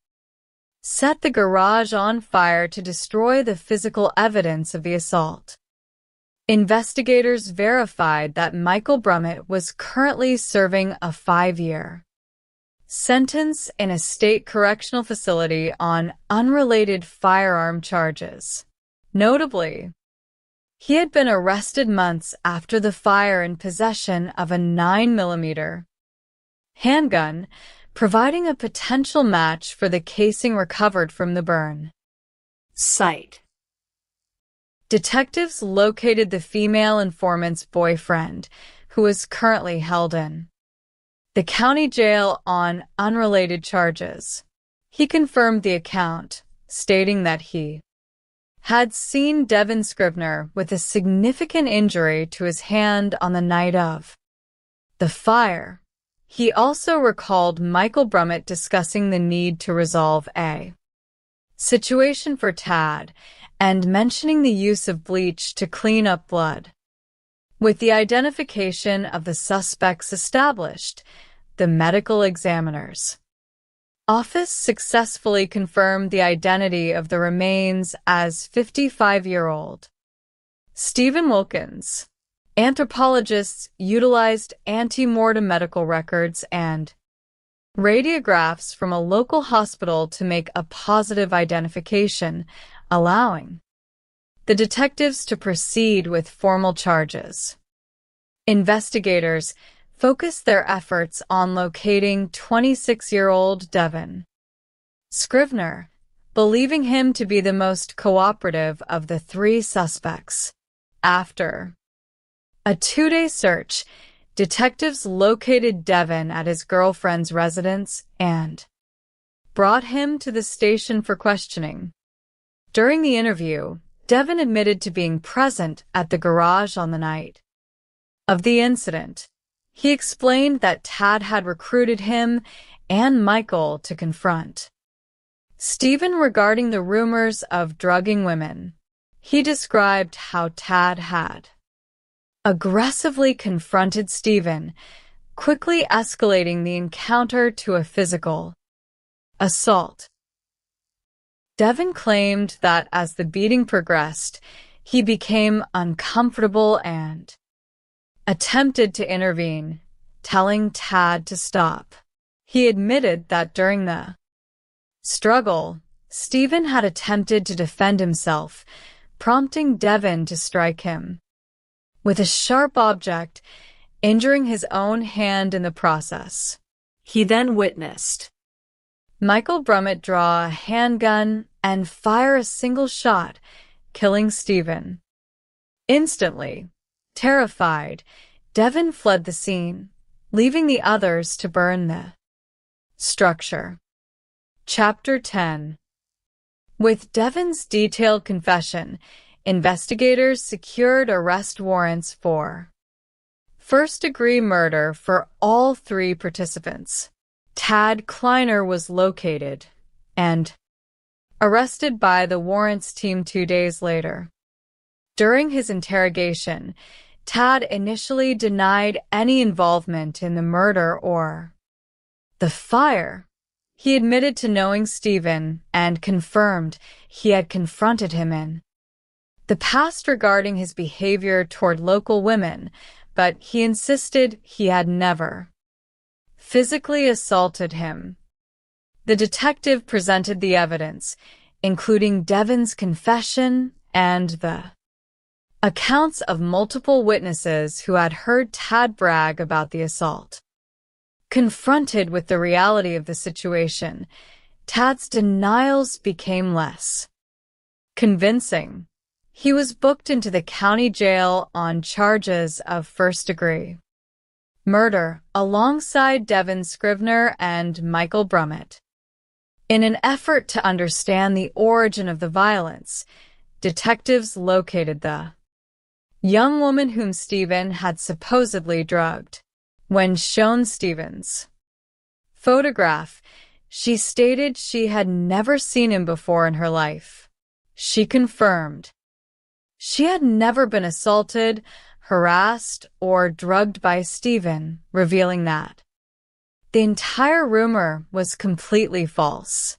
set the garage on fire to destroy the physical evidence of the assault. Investigators verified that Michael Brummett was currently serving a 5-year sentence in a state correctional facility on unrelated firearm charges. Notably, he had been arrested months after the fire in possession of a 9mm handgun, providing a potential match for the casing recovered from the burn site. Detectives located the female informant's boyfriend, who was currently held in the county jail on unrelated charges. He confirmed the account, stating that he had seen Devin Scrivener with a significant injury to his hand on the night of the fire. He also recalled Michael Brummett discussing the need to resolve a situation for Tad and mentioning the use of bleach to clean up blood. With the identification of the suspects established, the medical examiner's office successfully confirmed the identity of the remains as 55-year-old Stephen Wilkins. Anthropologists utilized ante-mortem medical records and radiographs from a local hospital to make a positive identification, allowing the detectives to proceed with formal charges. Investigators focused their efforts on locating 26-year-old Devin Scrivener, believing him to be the most cooperative of the 3 suspects. After a 2-day search, detectives located Devin at his girlfriend's residence and brought him to the station for questioning. During the interview, Devin admitted to being present at the garage on the night of the incident. He explained that Tad had recruited him and Michael to confront Stephen regarding the rumors of drugging women. He described how Tad had aggressively confronted Stephen, quickly escalating the encounter to a physical assault. Devin claimed that as the beating progressed, he became uncomfortable and attempted to intervene, telling Tad to stop. He admitted that during the struggle, Stephen had attempted to defend himself, prompting Devin to strike him with a sharp object, injuring his own hand in the process. He then witnessed Michael Brummett draw a handgun and fire a single shot, killing Stephen. Instantly terrified, Devin fled the scene, leaving the others to burn the structure. Chapter 10. With Devin's detailed confession, investigators secured arrest warrants for first-degree murder for all 3 participants. Tad Kleiner was located and arrested by the warrants team 2 days later. During his interrogation, Tad initially denied any involvement in the murder or the fire. He admitted to knowing Stephen and confirmed he had confronted him in the past regarding his behavior toward local women, but he insisted he had never physically assaulted him. The detective presented the evidence, including Devon's confession and the accounts of multiple witnesses who had heard Tad brag about the assault. Confronted with the reality of the situation, Tad's denials became less convincing. He was booked into the county jail on charges of first-degree murder alongside Devon Scrivener and Michael Brummett. In an effort to understand the origin of the violence, detectives located the young woman whom Stephen had supposedly drugged. When shown Stephen's photograph, she stated she had never seen him before in her life. She confirmed she had never been assaulted, harassed, or drugged by Stephen, revealing that the entire rumor was completely false.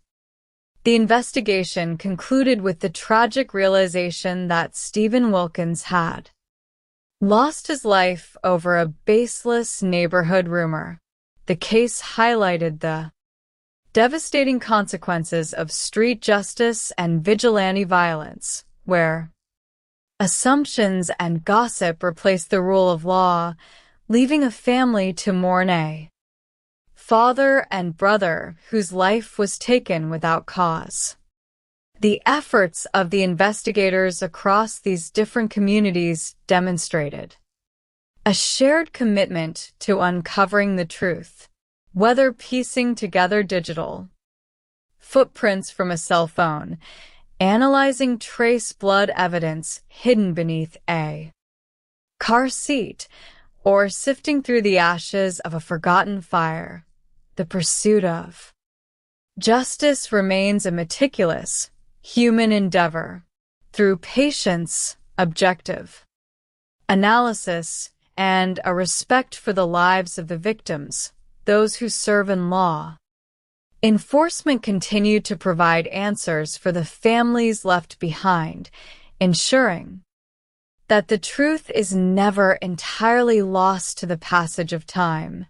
The investigation concluded with the tragic realization that Stephen Wilkins had lost his life over a baseless neighborhood rumor. The case highlighted the devastating consequences of street justice and vigilante violence, where assumptions and gossip replaced the rule of law, leaving a family to mourn a father and brother whose life was taken without cause. The efforts of the investigators across these different communities demonstrated a shared commitment to uncovering the truth, whether piecing together digital footprints from a cell phone, analyzing trace blood evidence hidden beneath a car seat, or sifting through the ashes of a forgotten fire. The pursuit of justice remains a meticulous, human endeavor. Through patience, objective analysis, and a respect for the lives of the victims, those who serve in law, enforcement continued to provide answers for the families left behind, ensuring that the truth is never entirely lost to the passage of time.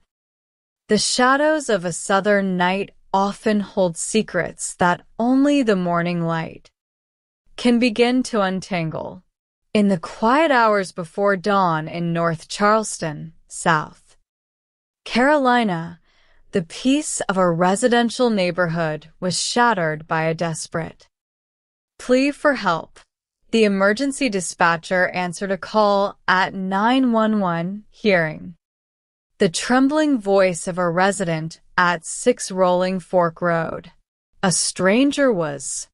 The shadows of a southern night often hold secrets that only the morning light can begin to untangle. In the quiet hours before dawn in North Charleston, South Carolina, the peace of a residential neighborhood was shattered by a desperate plea for help. The emergency dispatcher answered a call at 911, hearing the trembling voice of a resident at 6 Rolling Fork Road. A stranger was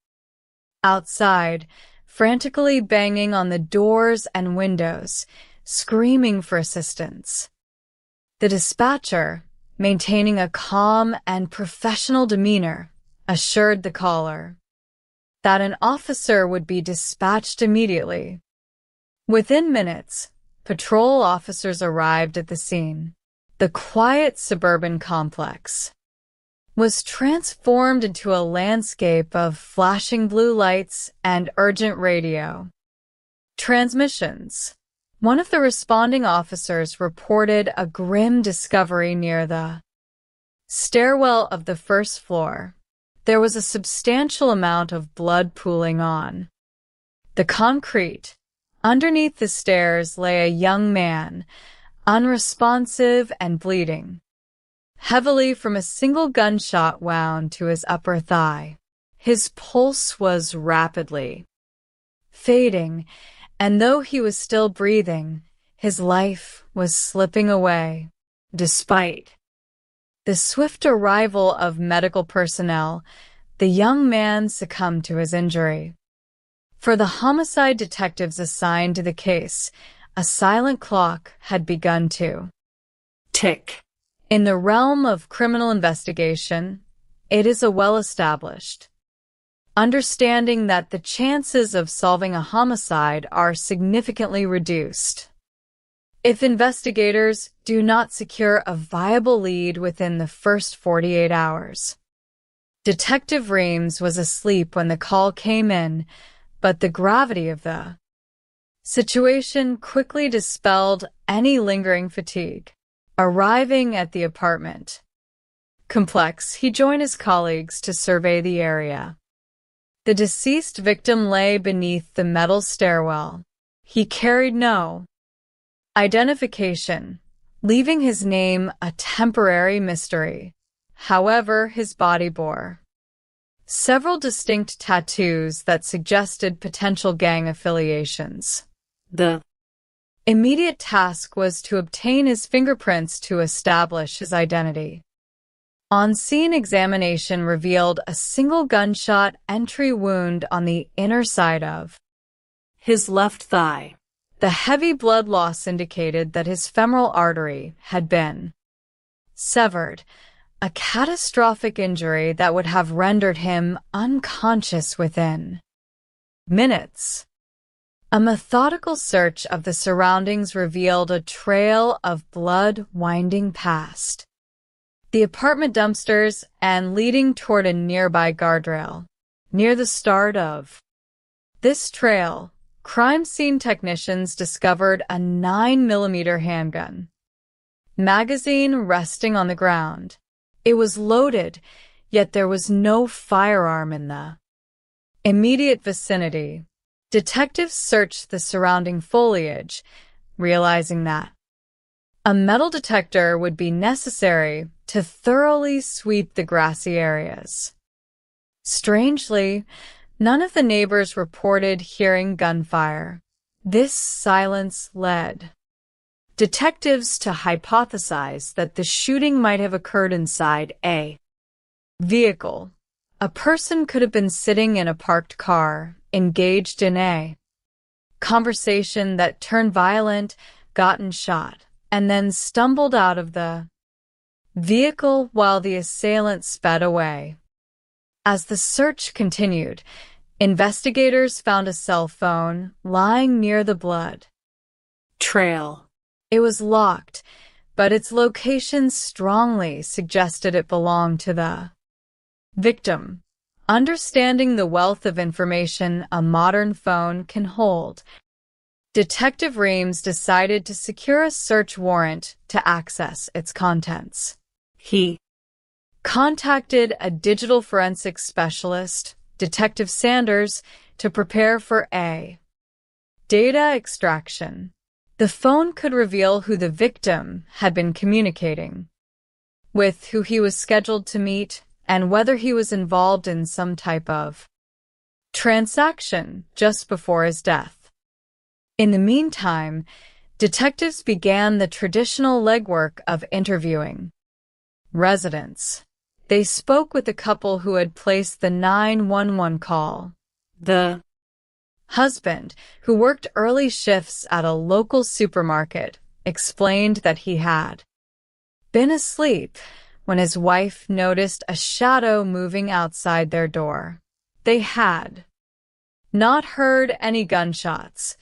outside, frantically banging on the doors and windows, screaming for assistance. The dispatcher, maintaining a calm and professional demeanor, assured the caller that an officer would be dispatched immediately. Within minutes, patrol officers arrived at the scene. The quiet suburban complex was transformed into a landscape of flashing blue lights and urgent radio transmissions. One of the responding officers reported a grim discovery near the stairwell of the first floor. There was a substantial amount of blood pooling on the concrete. Underneath the stairs lay a young man, unresponsive and bleeding heavily from a single gunshot wound to his upper thigh. His pulse was rapidly fading, and though he was still breathing, his life was slipping away. Despite the swift arrival of medical personnel, the young man succumbed to his injury. For the homicide detectives assigned to the case, a silent clock had begun to tick. In the realm of criminal investigation, it is a well-established understanding that the chances of solving a homicide are significantly reduced if investigators do not secure a viable lead within the first 48 hours. Detective Reams was asleep when the call came in, but the gravity of the Situation quickly dispelled any lingering fatigue. Arriving at the apartment complex, he joined his colleagues to survey the area. The deceased victim lay beneath the metal stairwell. He carried no identification, leaving his name a temporary mystery. However, his body bore several distinct tattoos that suggested potential gang affiliations. The immediate task was to obtain his fingerprints to establish his identity. On-scene examination revealed a single gunshot entry wound on the inner side of his left thigh. The heavy blood loss indicated that his femoral artery had been severed, a catastrophic injury that would have rendered him unconscious within minutes. A methodical search of the surroundings revealed a trail of blood winding past the apartment dumpsters and leading toward a nearby guardrail. Near the start of this trail, crime scene technicians discovered a 9mm handgun magazine resting on the ground. It was loaded, yet there was no firearm in the immediate vicinity. Detectives searched the surrounding foliage, realizing that a metal detector would be necessary to thoroughly sweep the grassy areas. Strangely, none of the neighbors reported hearing gunfire. This silence led detectives to hypothesize that the shooting might have occurred inside a vehicle. A person could have been sitting in a parked car, engaged in a conversation that turned violent, gotten shot, and then stumbled out of the vehicle while the assailant sped away. As the search continued, investigators found a cell phone lying near the blood trail. It was locked, but its location strongly suggested it belonged to the victim. Understanding the wealth of information a modern phone can hold, Detective Reams decided to secure a search warrant to access its contents. He contacted a digital forensics specialist, Detective Sanders, to prepare for a data extraction. The phone could reveal who the victim had been communicating with, who he was scheduled to meet, and whether he was involved in some type of transaction just before his death. In the meantime, detectives began the traditional legwork of interviewing residents. They spoke with the couple who had placed the 911 call. The husband, who worked early shifts at a local supermarket, explained that he had been asleep when his wife noticed a shadow moving outside their door. They had not heard any gunshots,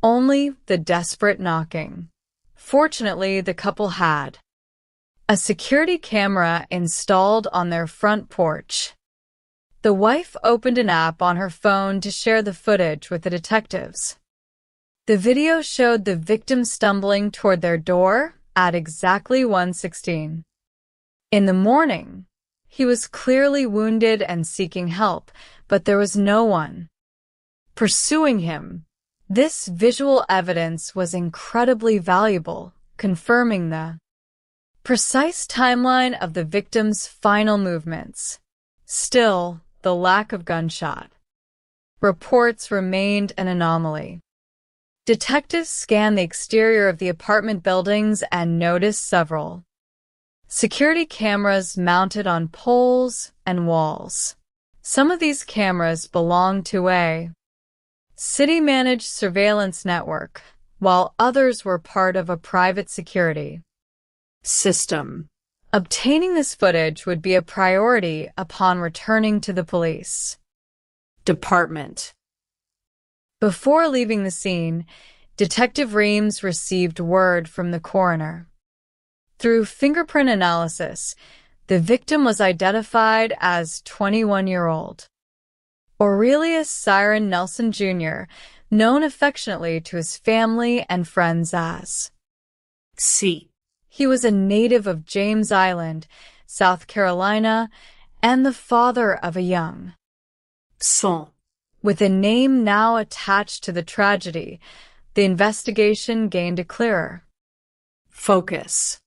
only the desperate knocking. Fortunately, the couple had a security camera installed on their front porch. The wife opened an app on her phone to share the footage with the detectives. The video showed the victim stumbling toward their door at exactly 1:16. In the morning, he was clearly wounded and seeking help, but there was no one pursuing him. This visual evidence was incredibly valuable, confirming the precise timeline of the victim's final movements. Still, the lack of gunshot reports remained an anomaly. Detectives scanned the exterior of the apartment buildings and noticed several security cameras mounted on poles and walls. Some of these cameras belonged to a city-managed surveillance network, while others were part of a private security system. Obtaining this footage would be a priority upon returning to the police department. Before leaving the scene, Detective Reams received word from the coroner. Through fingerprint analysis, the victim was identified as 21-year-old Aurelius Siren Nelson Jr., known affectionately to his family and friends as C. He was a native of James Island, South Carolina, and the father of a young son. With a name now attached to the tragedy, the investigation gained a clearer focus.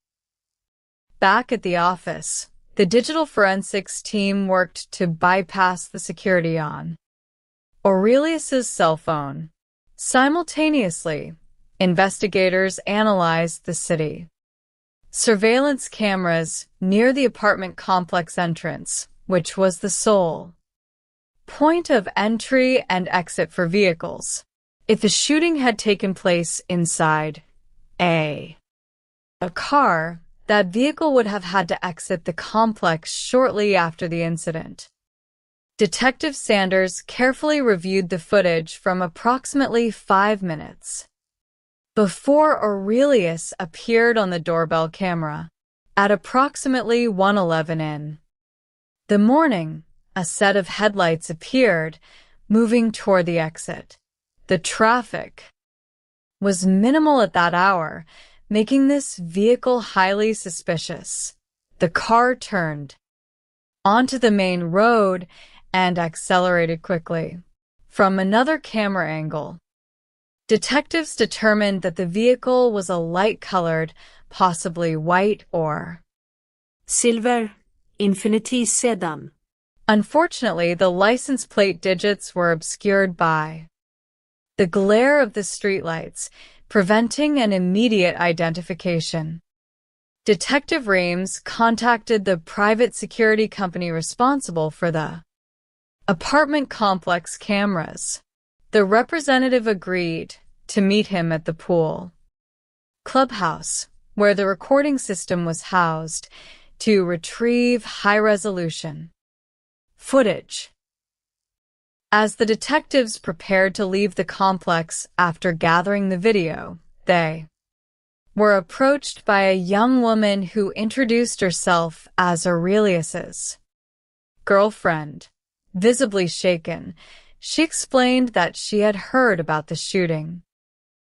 Back at the office, the digital forensics team worked to bypass the security on Aurelius's cell phone. Simultaneously, investigators analyzed the city. Surveillance cameras near the apartment complex entrance, which was the sole point of entry and exit for vehicles. If the shooting had taken place inside a car, that vehicle would have had to exit the complex shortly after the incident. Detective Sanders carefully reviewed the footage from approximately 5 minutes before Aurelius appeared on the doorbell camera at approximately 1:11 in the morning. A set of headlights appeared, moving toward the exit. The traffic was minimal at that hour, making this vehicle highly suspicious. The car turned onto the main road and accelerated quickly. From another camera angle, detectives determined that the vehicle was a light-colored, possibly white or silver, Infiniti sedan. Unfortunately, the license plate digits were obscured by the glare of the streetlights, preventing an immediate identification. Detective Reams contacted the private security company responsible for the apartment complex cameras. The representative agreed to meet him at the pool clubhouse, where the recording system was housed, to retrieve high-resolution footage. As the detectives prepared to leave the complex after gathering the video, they were approached by a young woman who introduced herself as Aurelius's girlfriend. Visibly shaken, she explained that she had heard about the shooting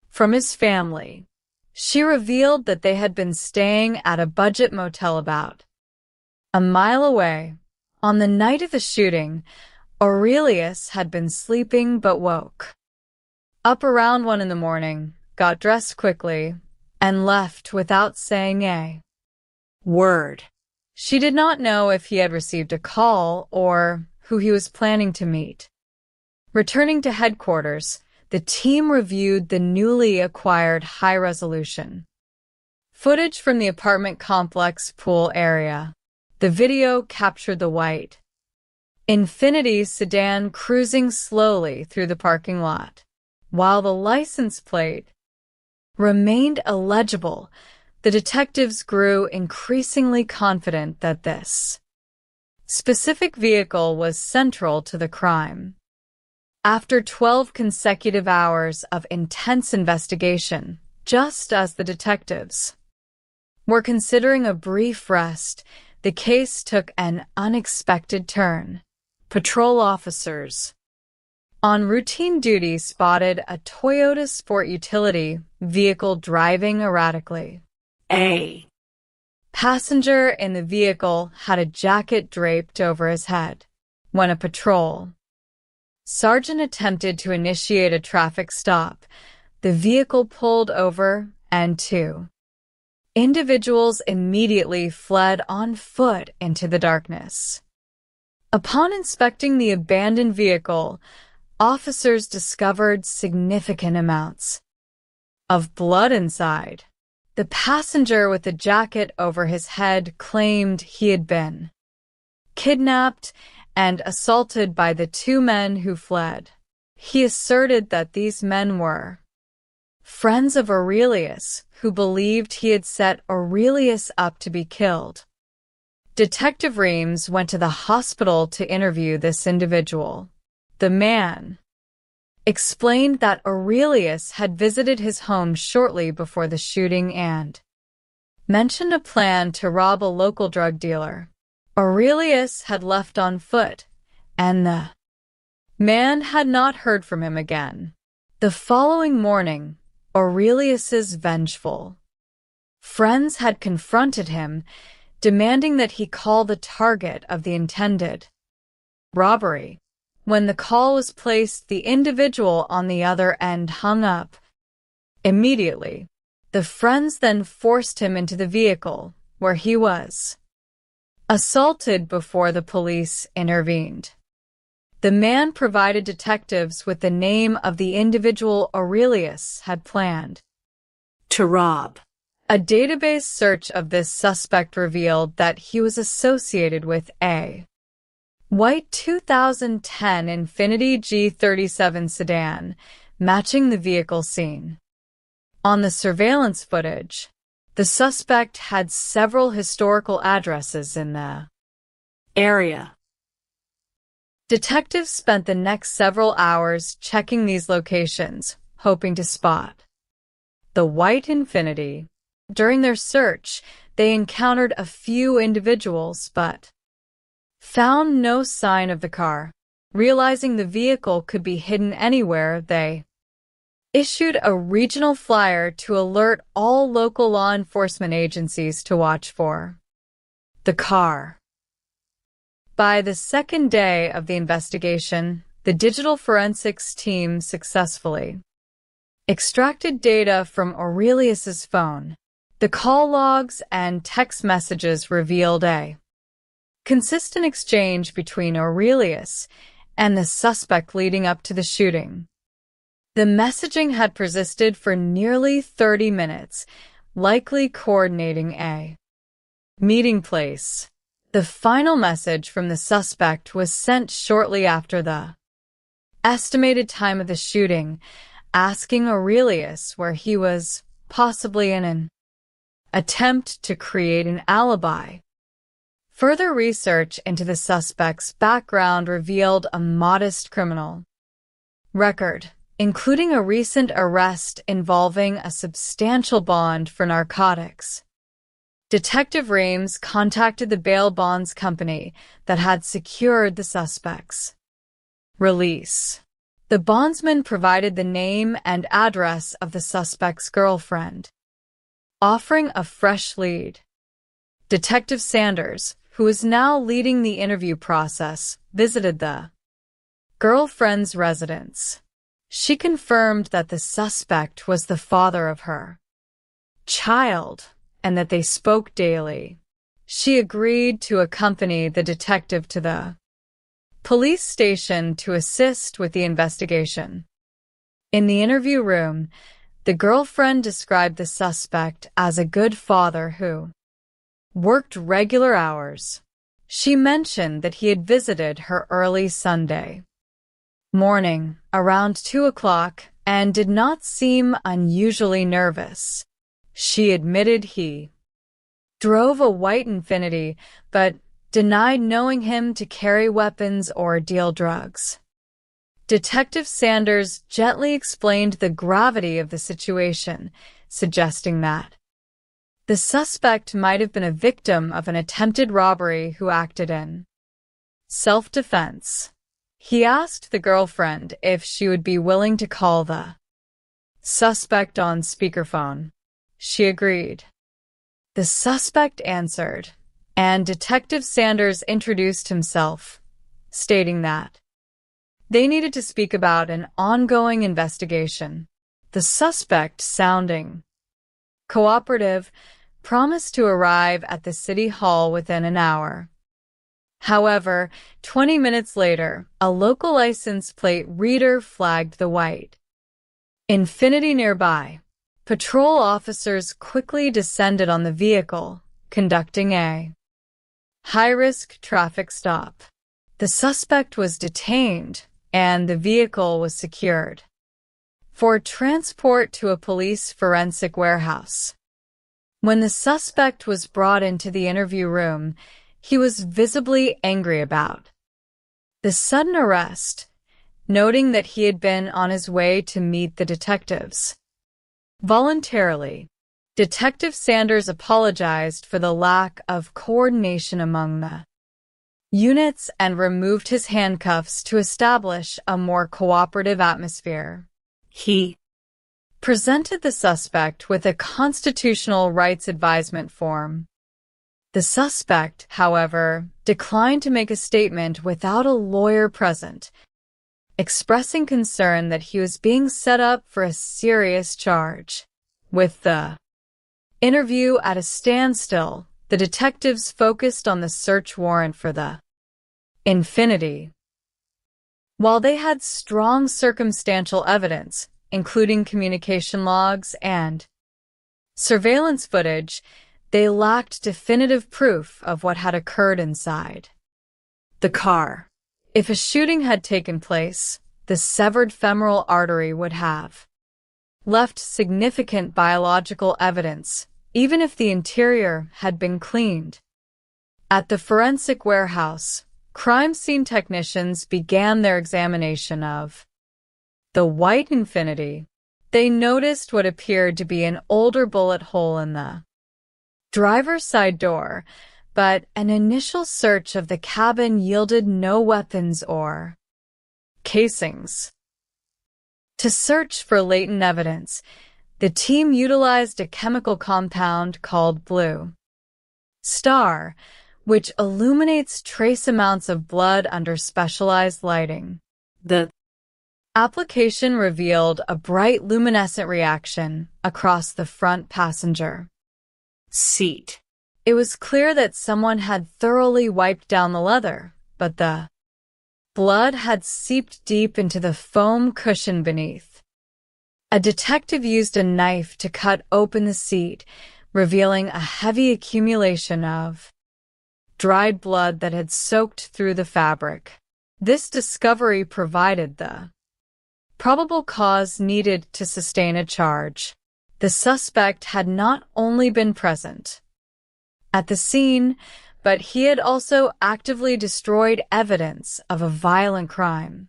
from his family. She revealed that they had been staying at a budget motel about a mile away. On the night of the shooting, Aurelius had been sleeping but woke up around 1 in the morning, got dressed quickly, and left without saying a word. She did not know if he had received a call or who he was planning to meet. Returning to headquarters, the team reviewed the newly acquired high-resolution footage from the apartment complex pool area. The video captured the white Infiniti sedan cruising slowly through the parking lot. While the license plate remained illegible, the detectives grew increasingly confident that this specific vehicle was central to the crime. After 12 consecutive hours of intense investigation, just as the detectives were considering a brief rest, the case took an unexpected turn. Patrol officers on routine duty spotted a Toyota Sport utility vehicle driving erratically. A passenger in the vehicle had a jacket draped over his head. When a patrol sergeant attempted to initiate a traffic stop, the vehicle pulled over and 2 individuals immediately fled on foot into the darkness. Upon inspecting the abandoned vehicle, officers discovered significant amounts of blood inside. The passenger with the jacket over his head claimed he had been kidnapped and assaulted by the 2 men who fled. He asserted that these men were friends of Aurelius, who believed he had set Aurelius up to be killed. Detective Reams went to the hospital to interview this individual. The man explained that Aurelius had visited his home shortly before the shooting and mentioned a plan to rob a local drug dealer. Aurelius had left on foot, and the man had not heard from him again. The following morning, Aurelius is vengeful. Friends had confronted him, demanding that he call the target of the intended robbery. When the call was placed, the individual on the other end hung up. Immediately, the friends then forced him into the vehicle, where he was assaulted before the police intervened. The man provided detectives with the name of the individual Aurelius had planned to rob. A database search of this suspect revealed that he was associated with a white 2010 Infiniti G37 sedan, matching the vehicle seen. On the surveillance footage, the suspect had several historical addresses in the area. Detectives spent the next several hours checking these locations, hoping to spot the white Infiniti. During their search, they encountered a few individuals, but found no sign of the car. Realizing the vehicle could be hidden anywhere, they issued a regional flyer to alert all local law enforcement agencies to watch for the car. By the second day of the investigation, the digital forensics team successfully extracted data from Aurelius's phone. The call logs and text messages revealed a consistent exchange between Aurelius and the suspect leading up to the shooting. The messaging had persisted for nearly 30 minutes, likely coordinating a meeting place. The final message from the suspect was sent shortly after the estimated time of the shooting, asking Aurelius where he was, possibly in an attempt to create an alibi. Further research into the suspect's background revealed a modest criminal record, including a recent arrest involving a substantial bond for narcotics. Detective Rames contacted the bail bonds company that had secured the suspect's release. The bondsman provided the name and address of the suspect's girlfriend, offering a fresh lead. Detective Sanders, who is now leading the interview process, visited the girlfriend's residence. She confirmed that the suspect was the father of her child and that they spoke daily. She agreed to accompany the detective to the police station to assist with the investigation. In the interview room, the girlfriend described the suspect as a good father who worked regular hours. She mentioned that he had visited her early Sunday morning, around 2 o'clock, and did not seem unusually nervous. She admitted he drove a white Infiniti, but denied knowing him to carry weapons or deal drugs. Detective Sanders gently explained the gravity of the situation, suggesting that the suspect might have been a victim of an attempted robbery who acted in self-defense. He asked the girlfriend if she would be willing to call the suspect on speakerphone. She agreed. The suspect answered, and Detective Sanders introduced himself, stating that they needed to speak about an ongoing investigation. The suspect, sounding cooperative, promised to arrive at the city hall within an hour. However, 20 minutes later, a local license plate reader flagged the white Infiniti nearby. Patrol officers quickly descended on the vehicle, conducting a high-risk traffic stop. The suspect was detained, and the vehicle was secured for transport to a police forensic warehouse. When the suspect was brought into the interview room, he was visibly angry about the sudden arrest, noting that he had been on his way to meet the detectives. Voluntarily, Detective Sanders apologized for the lack of coordination among the units and removed his handcuffs to establish a more cooperative atmosphere. He presented the suspect with a constitutional rights advisement form. The suspect, however, declined to make a statement without a lawyer present, expressing concern that he was being set up for a serious charge. With the interview at a standstill, the detectives focused on the search warrant for the Infiniti. While they had strong circumstantial evidence, including communication logs and surveillance footage, they lacked definitive proof of what had occurred inside the car. If a shooting had taken place, the severed femoral artery would have left significant biological evidence, even if the interior had been cleaned. At the forensic warehouse, crime scene technicians began their examination of the white Infiniti. They noticed what appeared to be an older bullet hole in the driver's side door, but an initial search of the cabin yielded no weapons or casings. To search for latent evidence, the team utilized a chemical compound called Blue Star, which illuminates trace amounts of blood under specialized lighting. The application revealed a bright luminescent reaction across the front passenger seat. It was clear that someone had thoroughly wiped down the leather, but the blood had seeped deep into the foam cushion beneath. A detective used a knife to cut open the seat, revealing a heavy accumulation of dried blood that had soaked through the fabric. This discovery provided the probable cause needed to sustain a charge. The suspect had not only been present at the scene, but he had also actively destroyed evidence of a violent crime.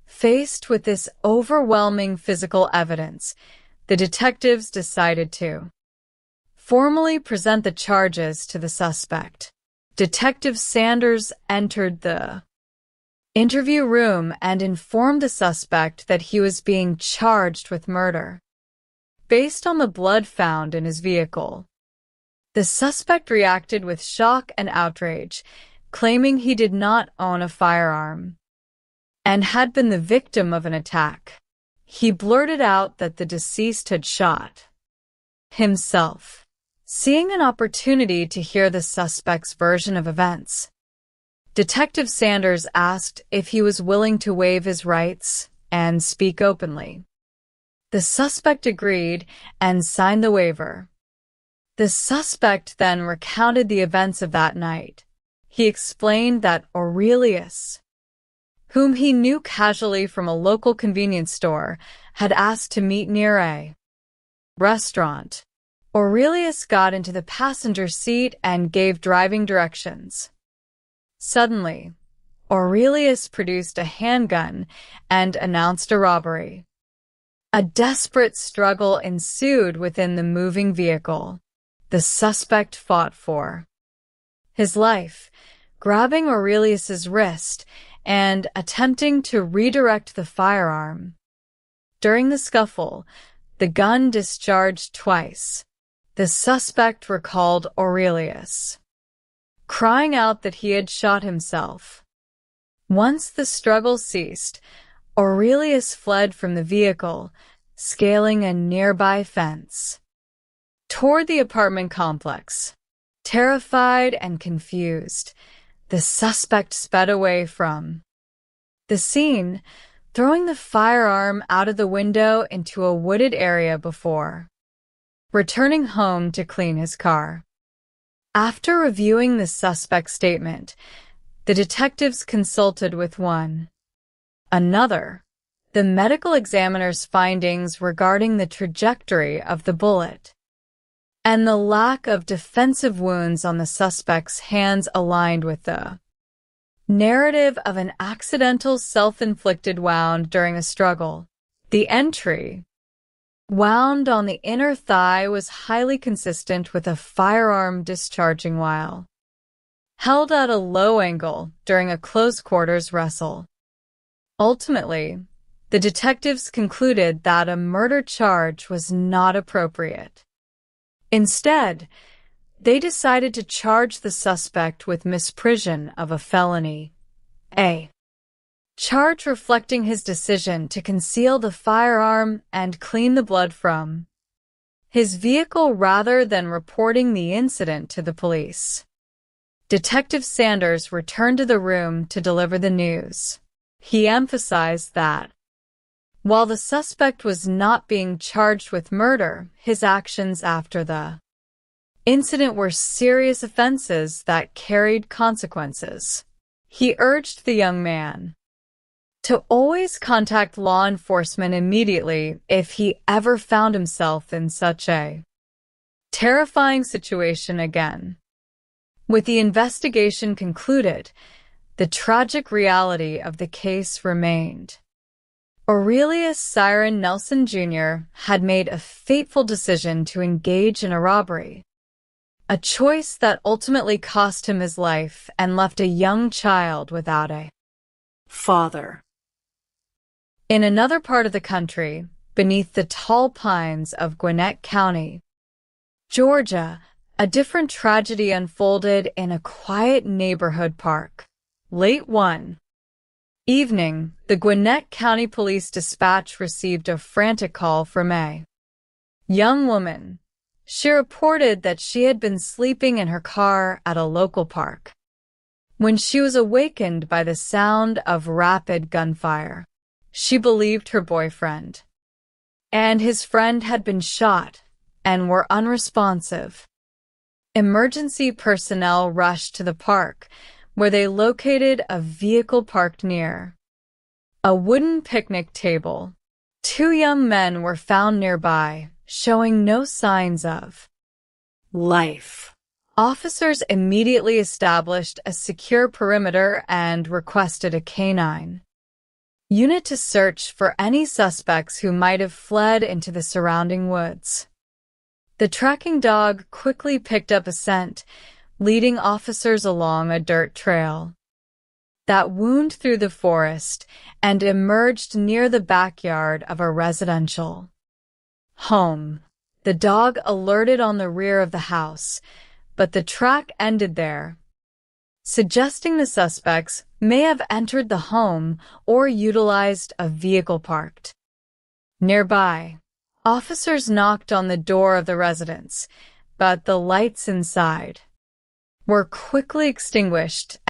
Faced with this overwhelming physical evidence, the detectives decided to formally present the charges to the suspect. Detective Sanders entered the interview room and informed the suspect that he was being charged with murder. Based on the blood found in his vehicle, the suspect reacted with shock and outrage, claiming he did not own a firearm and had been the victim of an attack. He blurted out that the deceased had shot himself. Seeing an opportunity to hear the suspect's version of events, Detective Sanders asked if he was willing to waive his rights and speak openly. The suspect agreed and signed the waiver. The suspect then recounted the events of that night. He explained that Aurelius, whom he knew casually from a local convenience store, had asked to meet near a restaurant. Aurelius got into the passenger seat and gave driving directions. Suddenly, Aurelius produced a handgun and announced a robbery. A desperate struggle ensued within the moving vehicle. The suspect fought for his life, grabbing Aurelius's wrist and attempting to redirect the firearm. During the scuffle, the gun discharged twice. The suspect recalled Aurelius crying out that he had shot himself. Once the struggle ceased, Aurelius fled from the vehicle, scaling a nearby fence toward the apartment complex. Terrified and confused, the suspect sped away from the scene, throwing the firearm out of the window into a wooded area before returning home to clean his car. After reviewing the suspect's statement, the detectives consulted with one another. The medical examiner's findings regarding the trajectory of the bullet and the lack of defensive wounds on the suspect's hands aligned with the narrative of an accidental self-inflicted wound during a struggle. The entry, wound on the inner thigh, was highly consistent with a firearm discharging while held at a low angle during a close-quarters wrestle. Ultimately, The detectives concluded that a murder charge was not appropriate. Instead, they decided to charge the suspect with misprision of a felony, A charge reflecting his decision to conceal the firearm and clean the blood from his vehicle rather than reporting the incident to the police. Detective Sanders returned to the room to deliver the news. He emphasized that while the suspect was not being charged with murder, his actions after the incident were serious offenses that carried consequences. He urged the young man to always contact law enforcement immediately if he ever found himself in such a terrifying situation again. With the investigation concluded, the tragic reality of the case remained. Aurelius Siren Nelson Jr. had made a fateful decision to engage in a robbery, a choice that ultimately cost him his life and left a young child without a father. In another part of the country, beneath the tall pines of Gwinnett County, Georgia, a different tragedy unfolded in a quiet neighborhood park. Late one evening, the Gwinnett County Police Dispatch received a frantic call from a young woman. She reported that she had been sleeping in her car at a local park when she was awakened by the sound of rapid gunfire. She believed her boyfriend and his friend had been shot and were unresponsive. Emergency personnel rushed to the park, where they located a vehicle parked near a wooden picnic table. Two young men were found nearby, showing no signs of life. Officers immediately established a secure perimeter and requested a canine unit to search for any suspects who might have fled into the surrounding woods. The tracking dog quickly picked up a scent, leading officers along a dirt trail that wound through the forest and emerged near the backyard of a residential home. The dog alerted on the rear of the house, but the track ended there, suggesting the suspects may have entered the home or utilized a vehicle parked nearby. Officers knocked on the door of the residence, but the lights inside were quickly extinguished